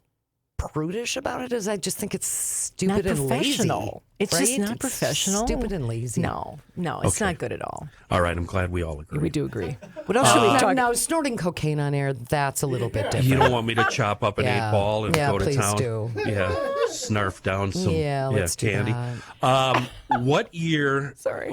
prudish about it, as I just think it's stupid Not and lazy. professional. It's just right? not It's professional. Stupid and lazy. No, it's Okay. not good at all. All right, I'm glad we all agree. We do agree. What else should we talk? Now, snorting cocaine on air, that's a little bit different. You don't want me to chop up an Yeah. 8-ball and Yeah, go to please town? do. Yeah, snarf down some Let's do candy. that. What year Sorry.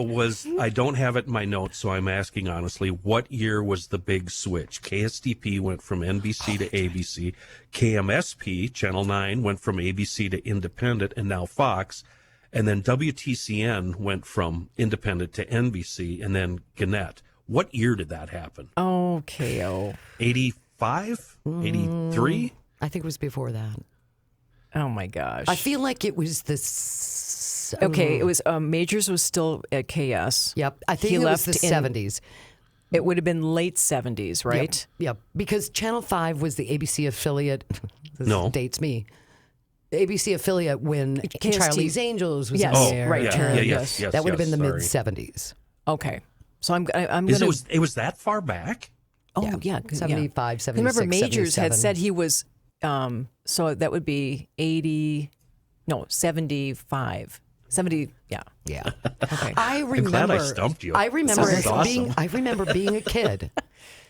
I don't have it in my notes, so I'm asking honestly, what year was the big switch? KSTP went from NBC to ABC. KMSP, Channel 9, went from ABC to Independent and now Fox. And then WTCN went from Independent to NBC and then Gannett. What year did that happen? Okay. 85? 83? I think it was before that. Oh my gosh. I feel like it was this. Okay, it was Majors was still at KS. Yep. I think He it was left the in- 70s. It would have been late 70s, right? Yep. Because Channel 5 was the ABC affiliate. This No. dates me. The ABC affiliate when KST. Charlie's Angels was Yes. in Oh, there. right, yeah, Turner, yes. That would have been the sorry. mid-70s. Okay. So I'm going Is to. it was that far back? Oh, Yeah. yeah. 75, 76, Remember, Majors had 77. said he was, so that would be 75. 70, yeah. Yeah. Okay. I remember. glad I stumped you. I remember This is awesome. I remember being a kid.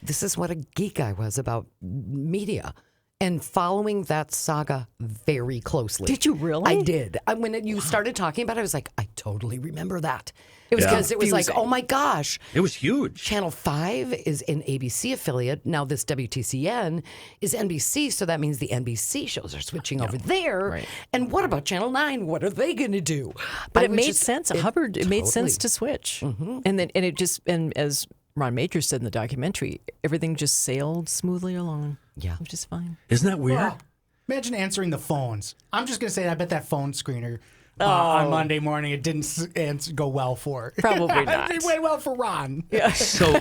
This is what a geek I was about media and following that saga very closely. Did you really? I did. When you started talking about it, I was like, I totally remember that. It was because it was like, confusing. oh my gosh. It was huge. Channel 5 is an ABC affiliate. Now this WTCN is NBC, so that means the NBC shows are switching over there. Right. And what about Channel 9? What are they going to do? But I it was made just- sense. Hubbard, it made sense totally- to switch. And as Ron Major said in the documentary, everything just sailed smoothly along. Yeah. Which is fine. Isn't that weird? Imagine answering the phones. I'm just going to say, I bet that phone screener on Monday morning. It didn't go well for. Probably not. It went well for Ron. So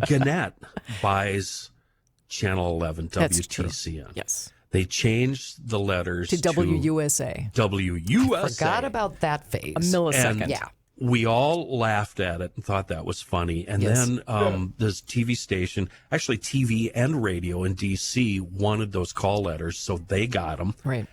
Gannett buys Channel 11 That's true. WTCN. Yes. They changed the letters To WUSA. WUSA. Forgot about that phase. A millisecond. And Yeah. we all laughed at it and thought that was funny. And Yes. then this TV station, actually TV and radio in D.C. wanted those call letters, so they got them. Right.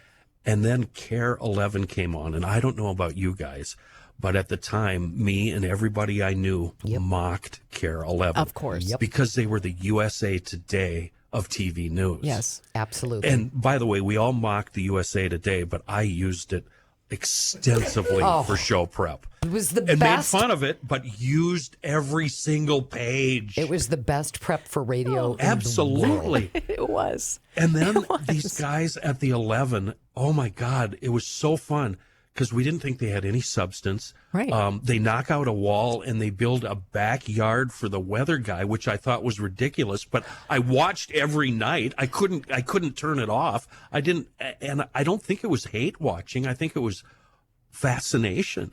And then Care 11 came on. And I don't know about you guys, but at the time, me and everybody I knew mocked Care 11. Of course. Because they were the USA Today of TV news. Yes. Absolutely. And by the way, we all mocked the USA Today, but I used it extensively for show prep. it was the And made best. fun of it, but used every single page. It was the best prep for radio. in the world. Absolutely. It was. And then these guys at the 11, oh my God, it was so fun because we didn't think they had any substance. Right. They knock out a wall and they build a backyard for the weather guy, which I thought was ridiculous. But I watched every night. I couldn't turn it off. I didn't, and I don't think it was hate watching. I think it was fascination.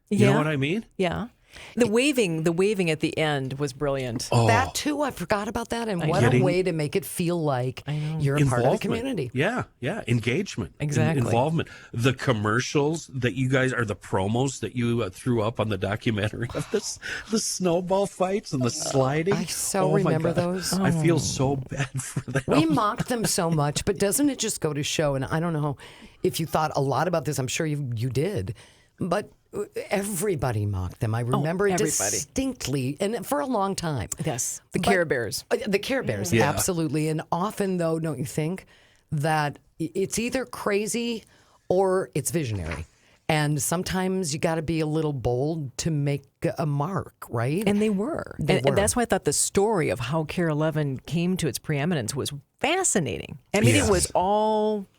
You know what I mean? Yeah. The waving at the end was brilliant. That too, I forgot about that. And what Getting- a way to make it feel like you're a part of the community. Yeah, engagement, Exactly. involvement. The commercials that you guys are the promos that you threw up on the documentary of this, the snowball fights and the sliding. I so Oh, my remember God. those. I feel so bad for them. We mocked them so much, but doesn't it just go to show? And I don't know if you thought a lot about this. I'm sure you did, but everybody mocked them. I remember it everybody. distinctly, and for a long time. Yes. The Care Bears. The Care Bears, Yeah. absolutely. And often, though, don't you think that it's either crazy or it's visionary? And sometimes you got to be a little bold to make a mark, right? And they were. They And that's why I thought the story of how Care 11 came to its preeminence was fascinating. I mean, Yes.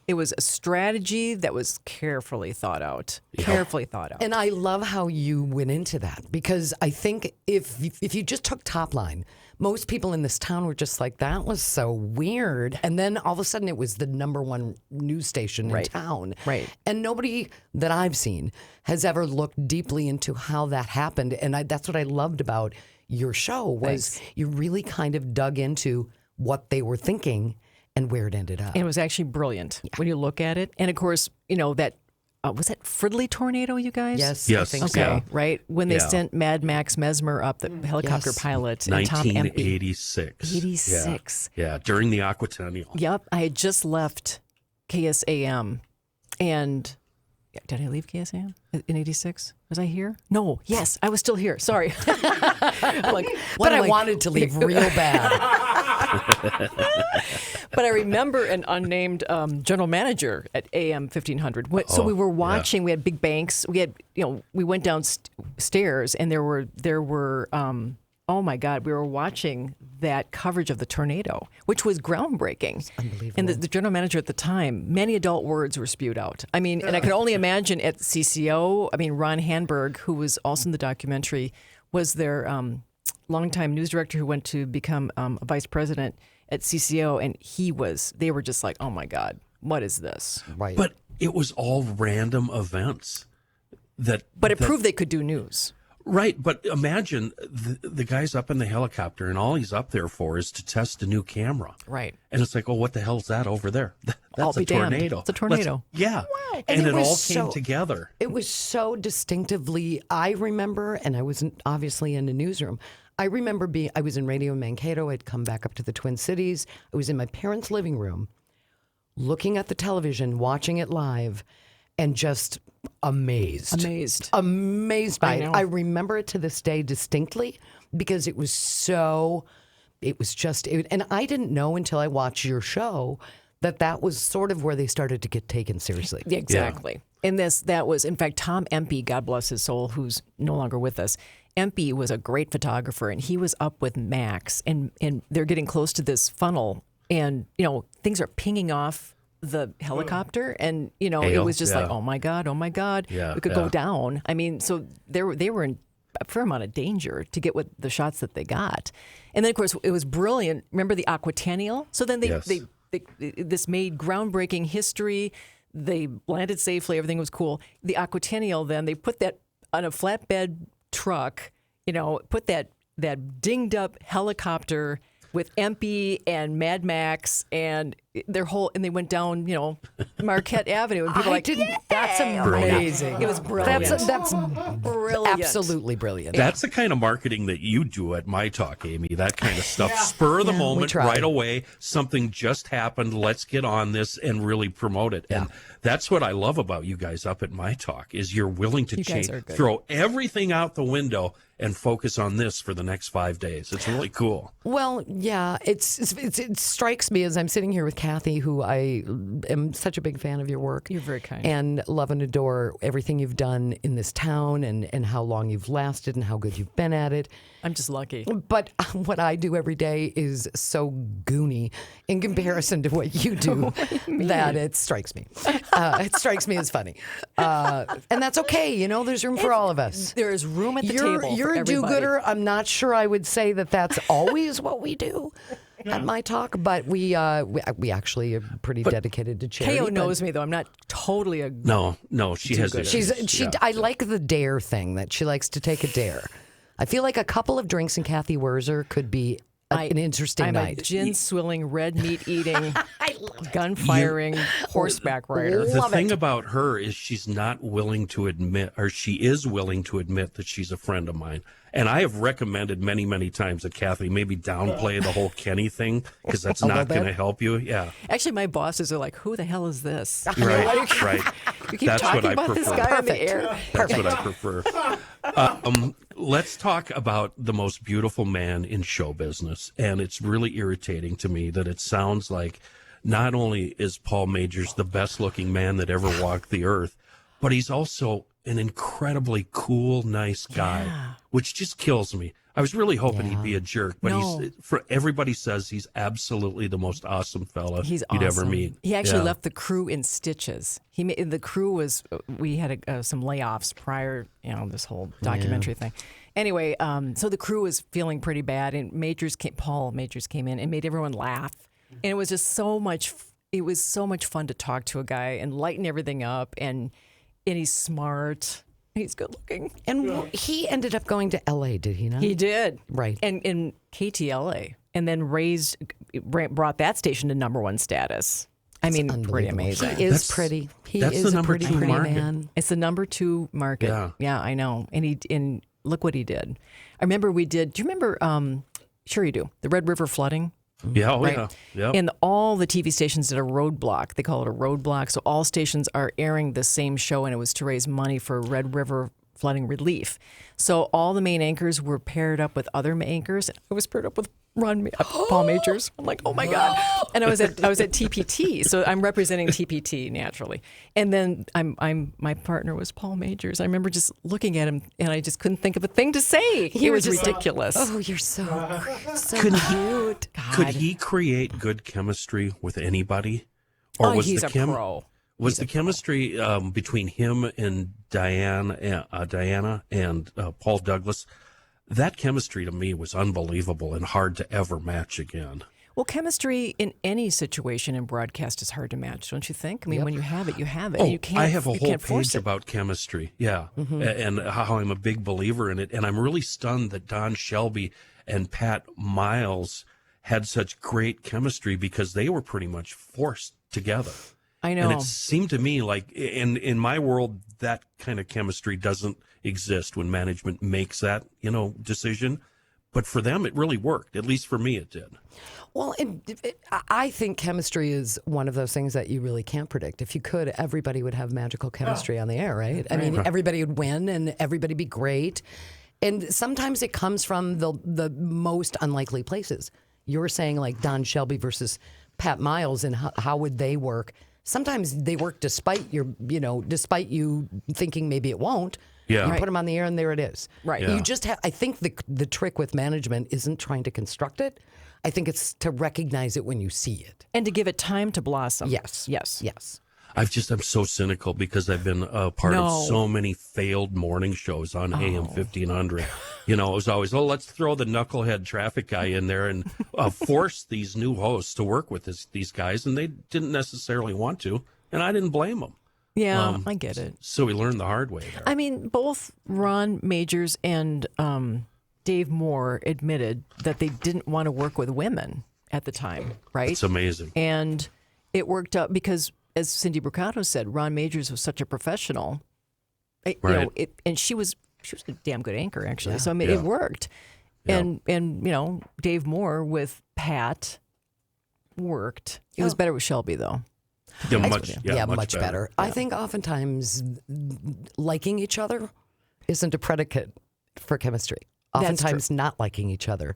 it was a strategy that was carefully thought out. Carefully thought out. And I love how you went into that because I think if you just took top line, most people in this town were just like, that was so weird. And then all of a sudden it was the #1 news station in town. Right. And nobody that I've seen has ever looked deeply into how that happened. And that's what I loved about your show was you really kind of dug into what they were thinking and where it ended up. It was actually brilliant when you look at it. And of course, that was that Fridley tornado, you guys? Yes, Yes. I think Okay, so. right? When they Yeah. sent Mad Max Mesmer up, the helicopter Yes. pilot, and Tom Empey. 1986. 86. Yeah, during the Aquatennial. Yep, I had just left KSAM, and did I leave KSAM in '86? Was I here? No. Yes, I was still here. Sorry. I'm like, what But am I wanted to leave real bad. But I remember an unnamed general manager at AM 1500. So we were watching. We had big banks. We had, we went downstairs, and there were. Oh my God! We were watching that coverage of the tornado, which was groundbreaking. Unbelievable. And the general manager at the time, many adult words were spewed out. I mean, and I can only imagine at CCO. I mean, Ron Hanberg, who was also in the documentary, was their longtime news director who went to become a vice president at CCO, and they were just like, oh my God, what is this? Right. But it was all random events But it proved they could do news. Right, but imagine the guy's up in the helicopter, and all he's up there for is to test a new camera. Right. And it's like, oh, what the hell's that over there? I'll That's a be damned. tornado. It's a tornado. Yeah. And And it it was all so- came together. It was so distinctively, I remember, and I wasn't obviously in the newsroom. I remember I was in Radio Mankato. I'd come back up to the Twin Cities. I was in my parents' living room, looking at the television, watching it live, and just amazed by it. know. I remember it to this day distinctly because it was so, and I didn't know until I watched your show that was sort of where they started to get taken seriously. Exactly. And that was, in fact, Tom Empey, God bless his soul, who's no longer with us. Empey was a great photographer, and he was up with Max, and they're getting close to this funnel, and, things are pinging off the helicopter, and, it Hail, was just like, yeah. oh my God, Yeah, we could yeah. go down. I mean, so they were in a fair amount of danger to get with the shots that they got. And then, of course, it was brilliant. Remember the Aquatennial? So then Yes. this made groundbreaking history. They landed safely. Everything was cool. The Aquatennial, then they put that on a flatbed truck. Put that dinged up helicopter with Empey and Mad Max and they went down, Marquette Avenue, and people were like, That's amazing. It was brilliant. That's brilliant. absolutely brilliant. That's the kind of marketing that you do at My Talk, Amy. That kind of stuff. Spur of the moment, try. right away. Something just happened. Let's get on this and really promote it. And that's what I love about you guys up at My Talk is you're willing to guys are good. throw everything out the window and focus on this for the next 5 days. It's really cool. Well, yeah, it strikes me as I'm sitting here with Cathy, who I am such a big fan of your work. You're very kind. And love and adore everything you've done in this town and how long you've lasted and how good you've been at it. I'm just lucky. But what I do every day is so goony in comparison to what you do that it strikes me. It strikes me as funny. And that's okay. There's room for all of us. There is room at the table. You're for a everybody. do-gooder. I'm not sure I would say that that's always what we do at My Talk, but we actually are pretty dedicated to charity. KO knows me, though. I'm not totally a... No, she has She I like the dare thing, that she likes to take a dare. I feel like a couple of drinks in Cathy Wurzer could be an interesting I'm night. a gin-swilling, red meat-eating, gun-firing, horseback rider. The thing about her is she's not willing to admit, or she is willing to admit that she's a friend of mine. And I have recommended many, many times that Cathy maybe downplay the whole Kenny thing because that's not going to help you. Yeah. Actually, my bosses are like, who the hell is this? Right. You keep That's talking what I about this prefer. guy on the air. That's what I prefer. Let's talk about the most beautiful man in show business. And it's really irritating to me that it sounds like not only is Paul Majors the best looking man that ever walked the earth, but he's also an incredibly cool, nice guy, which just kills me. I was really hoping he'd be a jerk, but everybody says he's absolutely the most awesome fella you'd ever meet. He actually left the crew in stitches. The crew we had some layoffs prior, this whole documentary thing. Anyway, so the crew was feeling pretty bad, and Paul Majors came in and made everyone laugh, and it was just so much. It was so much fun to talk to a guy and lighten everything up, and he's smart. He's good looking. And he ended up going to L.A., did he not? He did. Right. And in KTLA. And then brought that station to #1 status. I mean, pretty amazing. He is pretty. He is a pretty man. It's the #2 market. Yeah, I know. And look what he did. I remember do you remember, sure you do, the Red River flooding? Yeah, yeah. And all the TV stations did a roadblock. They call it a roadblock. So all stations are airing the same show, and it was to raise money for Red River flooding relief. So all the main anchors were paired up with other anchors. I was paired up with Paul Majors. I'm like, oh my God. And I was at TPT, so I'm representing TPT naturally. And then my partner was Paul Majors. I remember just looking at him, and I just couldn't think of a thing to say. It was ridiculous. Oh, you're so cute. Could he create good chemistry with anybody? Or was he's a pro. Was the chemistry between him and Diana and Paul Douglas? That chemistry to me was unbelievable and hard to ever match again. Well, chemistry in any situation in broadcast is hard to match, don't you think? I mean, when you have it, you have it. Oh, you can't, I have a whole page it. about chemistry, and how I'm a big believer in it. And I'm really stunned that Don Shelby and Pat Miles had such great chemistry because they were pretty much forced together. I know. And it seemed to me like in my world, that kind of chemistry doesn't exist when management makes that, decision. But for them, it really worked. At least for me, it did. Well, I think chemistry is one of those things that you really can't predict. If you could, everybody would have magical chemistry on the air, right? I mean, everybody would win and everybody be great. And sometimes it comes from the most unlikely places. You're saying like Don Shelby versus Pat Miles, and how would they work? Sometimes they work despite despite you thinking maybe it won't. Yeah. You put them on the air and there it is. Right. Yeah. You just I think the trick with management isn't trying to construct it. I think it's to recognize it when you see it. And to give it time to blossom. Yes. I'm so cynical because I've been a part of so many failed morning shows on AM 1500. It was always, let's throw the knucklehead traffic guy in there and force these new hosts to work with these guys. And they didn't necessarily want to. and I didn't blame him. Yeah, I get it. So we learned the hard way there. I mean, both Ron Majors and Dave Moore admitted that they didn't want to work with women at the time, right? It's amazing. And it worked out because, as Cindy Brucato said, Ron Majors was such a professional. Right. And she was a damn good anchor, actually. So I mean, Yeah. it worked. Yeah. And Dave Moore with Pat worked. It was better with Shelby, though. Yeah, much better. I think oftentimes liking each other isn't a predicate for chemistry. That's Oftentimes not liking each other,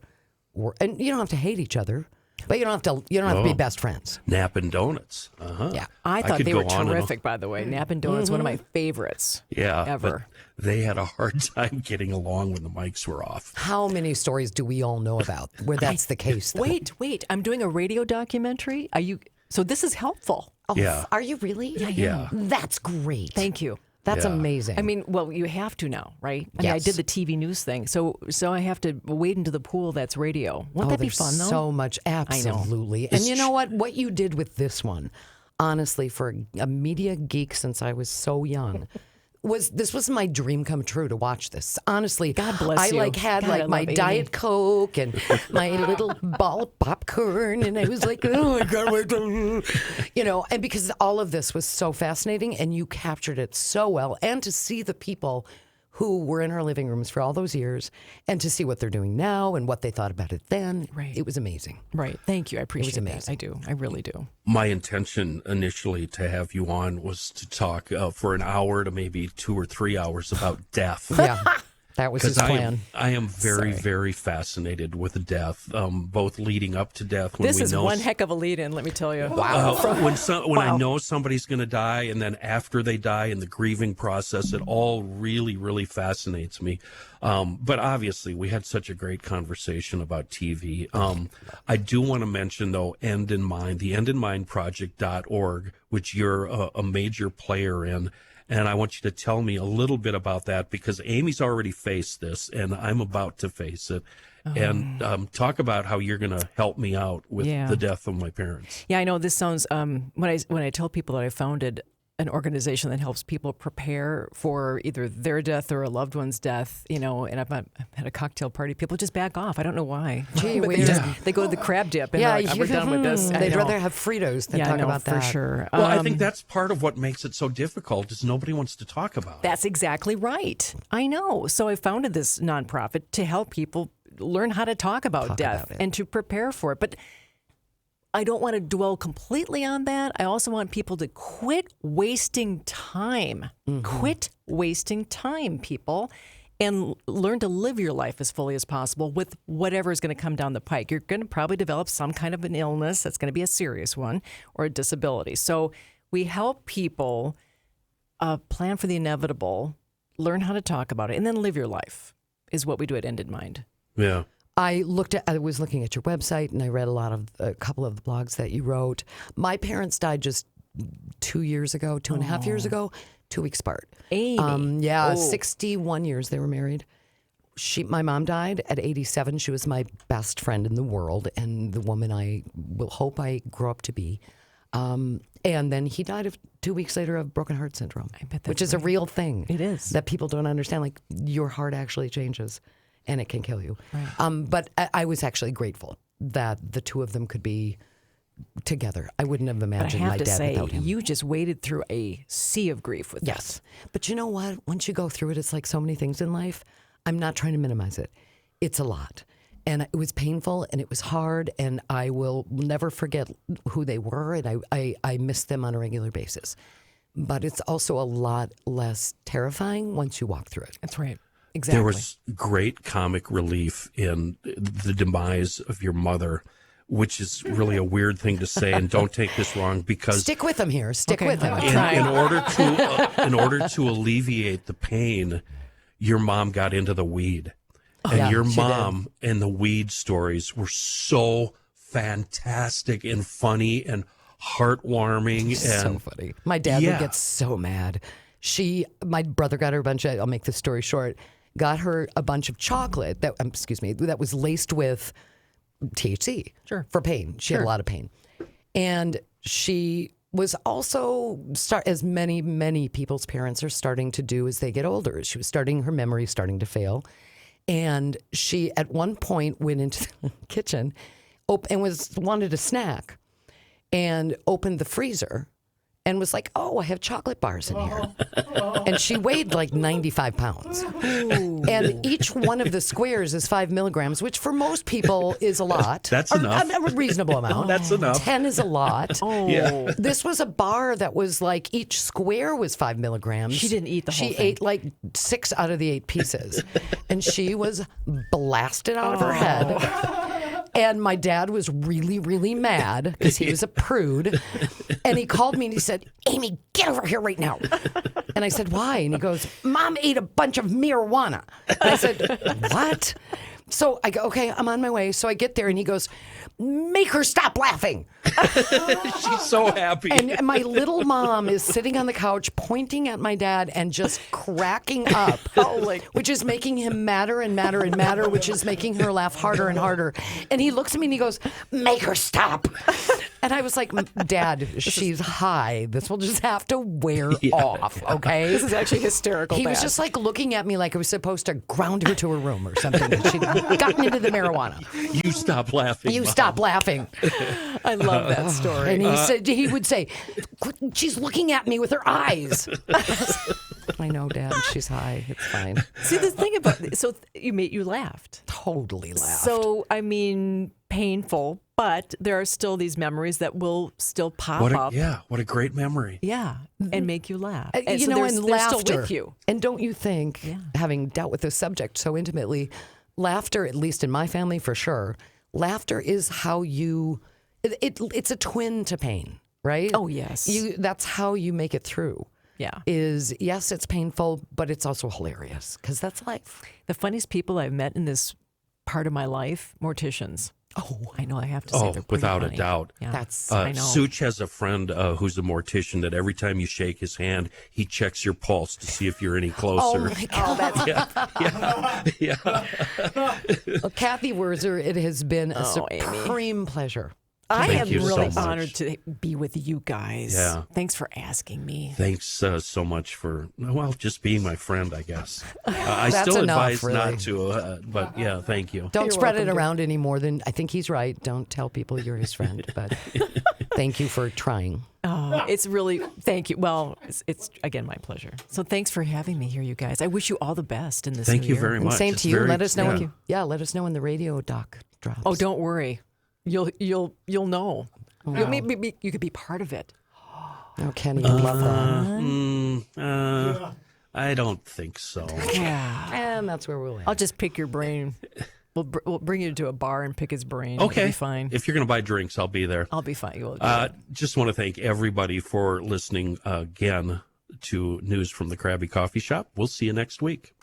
and you don't have to hate each other, but you don't have to be best friends. Napping donuts. Uh-huh. Yeah. I thought could they go were on and on. terrific, by the way. Nappin' Donuts, one of my favorites. Yeah, ever. but they had a hard time getting along when the mics were off. How many stories do we all know about where that's the case? Though? Wait. I'm doing a radio documentary. So this is helpful. Oh, Yeah. Are you really? Yeah. That's great. Thank you. That's Yeah. amazing. I mean, well, you have to now, right? I mean, I Yes. did the TV news thing, so I have to wade into the pool that's radio. Won't that be there's fun, though? So much, absolutely. And you know what you did with this one, honestly, for a media geek since I was so young, was my dream come true to watch this. Honestly, God bless you. I had God, I my love Amy. Diet Coke and my little ball of popcorn, and I was like, oh my God, and because all of this was so fascinating, and you captured it so well, and to see the people who were in our living rooms for all those years, and to see what they're doing now and what they thought about it then, Right. it was amazing. Right. Thank you. I appreciate that. amazing. I do. I really do. My intention initially to have you on was to talk for an hour to maybe 2 or 3 hours about death. Yeah, that was his Because plan. I am very, very fascinated with death, both leading up to death. When This we is know one heck of a lead-in, let me tell you. when I know somebody's going to die, and then after they die in the grieving process, it all really, really fascinates me. But obviously, we had such a great conversation about TV. I do want to mention, though, End in Mind, the endinmindproject.org, which you're a major player in. And I want you to tell me a little bit about that, because Amy's already faced this, and I'm about to face it. And talk about how you're going to help me out with Yeah. the death of my parents. Yeah, I know this sounds. When I tell people that I founded an organization that helps people prepare for either their death or a loved one's death, and I've had a cocktail party, people just back off. I don't know why. Gee But whiz. they go to the crab dip and they're like, we're done with this. I They'd know. rather have Fritos than yeah, talk I know, about for that. sure. Well, I think that's part of what makes it so difficult is nobody wants to talk about it. That's exactly right. I know. So I founded this nonprofit to help people learn how to talk about death about it. and to prepare for it. But I don't want to dwell completely on that. I also want people to quit wasting time. Quit wasting time, people, and learn to live your life as fully as possible with whatever is going to come down the pike. You're going to probably develop some kind of an illness that's going to be a serious one or a disability. So we help people plan for the inevitable, learn how to talk about it, and then live your life is what we do at End in Mind. Yeah. I was looking at your website, and I read a couple of the blogs that you wrote. My parents died just 2 years ago, 2.5 years ago, 2 weeks apart. Amy. 61 years they were married. My mom died at 87. She was my best friend in the world, and the woman I will hope I grow up to be. And then he died 2 weeks later of broken heart syndrome, I bet that's which is a real thing. It is. That people don't understand. Like, your heart actually changes, and it can kill you. Right. But I was actually grateful that the two of them could be together. I wouldn't have But I imagined have my to dad say, without him. you just waded through a sea of grief with Yes. But you know what? Once you go through it, it's like so many things in life. I'm not trying to minimize it. It's a lot. And it was painful, and it was hard, and I will never forget who they were, and I miss them on a regular basis. But it's also a lot less terrifying once you walk through it. That's right. Exactly. There was great comic relief in the demise of your mother, which is really a weird thing to say, and don't take this wrong, because Stick with him here. Stick Okay. with him. in order to alleviate the pain, your mom got into the weed. And Yeah, your she mom and the weed stories were so fantastic and funny and heartwarming. And So funny. My dad Yeah. would get so mad. My brother got her a bunch of, I'll make this story short, got her a bunch of chocolate that was laced with THC. Sure. For pain. She had a lot of pain. And she was also as many people's parents are starting to do as they get older. She was her memory starting to fail. And she at one point went into the kitchen and wanted a snack and opened the freezer and was like, oh, I have chocolate bars in here. And she weighed like 95 pounds. Ooh. And each one of the squares is 5 milligrams, which for most people is a lot. That's enough. A reasonable amount. That's enough. 10 is a lot. Oh. Yeah. This was a bar that was like each square was 5 milligrams. She didn't eat the whole thing. She ate like 6 out of the 8 pieces. And she was blasted out of her head. And my dad was really, really mad because he was a prude. And he called me and he said, Amy, get over here right now. And I said, why? And he goes, Mom ate a bunch of marijuana. And I said, what? So I go, okay, I'm on my way. So I get there and he goes, make her stop laughing. She's so happy. And my little mom is sitting on the couch pointing at my dad and just cracking up, which is making him madder and madder and madder, which is making her laugh harder and harder. And he looks at me and he goes, make her stop. And I was like, Dad, she's high. This will just have to wear off, okay? This is actually hysterical. He was Dad. just like looking at me like I was supposed to ground her to her room or something. And she'd gotten into the marijuana. You stop laughing. You Mom. stop laughing. I love that story. And he would say, she's looking at me with her eyes. I know, Dad, she's high. It's fine. See, the thing about you laughed. Totally laughed. So, I mean, painful, but there are still these memories that will still pop up. What a great memory. Yeah, and make you laugh. And you so know, they're and still laughter. with you. And don't you think, having dealt with this subject so intimately, laughter, at least in my family for sure, laughter is how it's a twin to pain, right? Oh, yes. That's how you make it through. Yeah. Yes, it's painful, but it's also hilarious because that's life. The funniest people I've met in this part of my life, morticians. Oh, I know. I have to say they're pretty without funny. a doubt. Yeah. I know. Such has a friend who's a mortician that every time you shake his hand, he checks your pulse to see if you're any closer. Oh, my God. Yeah. Well, Cathy Wurzer, it has been a Amy. supreme pleasure. I Thank am you so really much. honored to be with you guys. Yeah. Thanks for asking me. Thanks so much for, just being my friend, I guess. I That's still enough, advise really. not to, but yeah, thank you. Don't You're spread it welcome, dear. around any more than I think he's right. Don't tell people you're his friend, but thank you for trying. Oh, it's really, thank you. Well, it's again my pleasure. So thanks for having me here, you guys. I wish you all the best in this Thank new you year. very And much. same It's to you. very- Let us know. yeah. Let us know when the radio doc drops. Oh, don't worry. You'll know. Wow. You could be part of it. Oh, Kenny, I love that. I don't think so. Yeah. And that's where we'll end. I'll just pick your brain. We'll bring you to a bar and pick his brain. Okay. It'll be fine. If you're going to buy drinks, I'll be there. I'll be fine. You will. Just want to thank everybody for listening again to News from the Crabby Coffee Shop. We'll see you next week.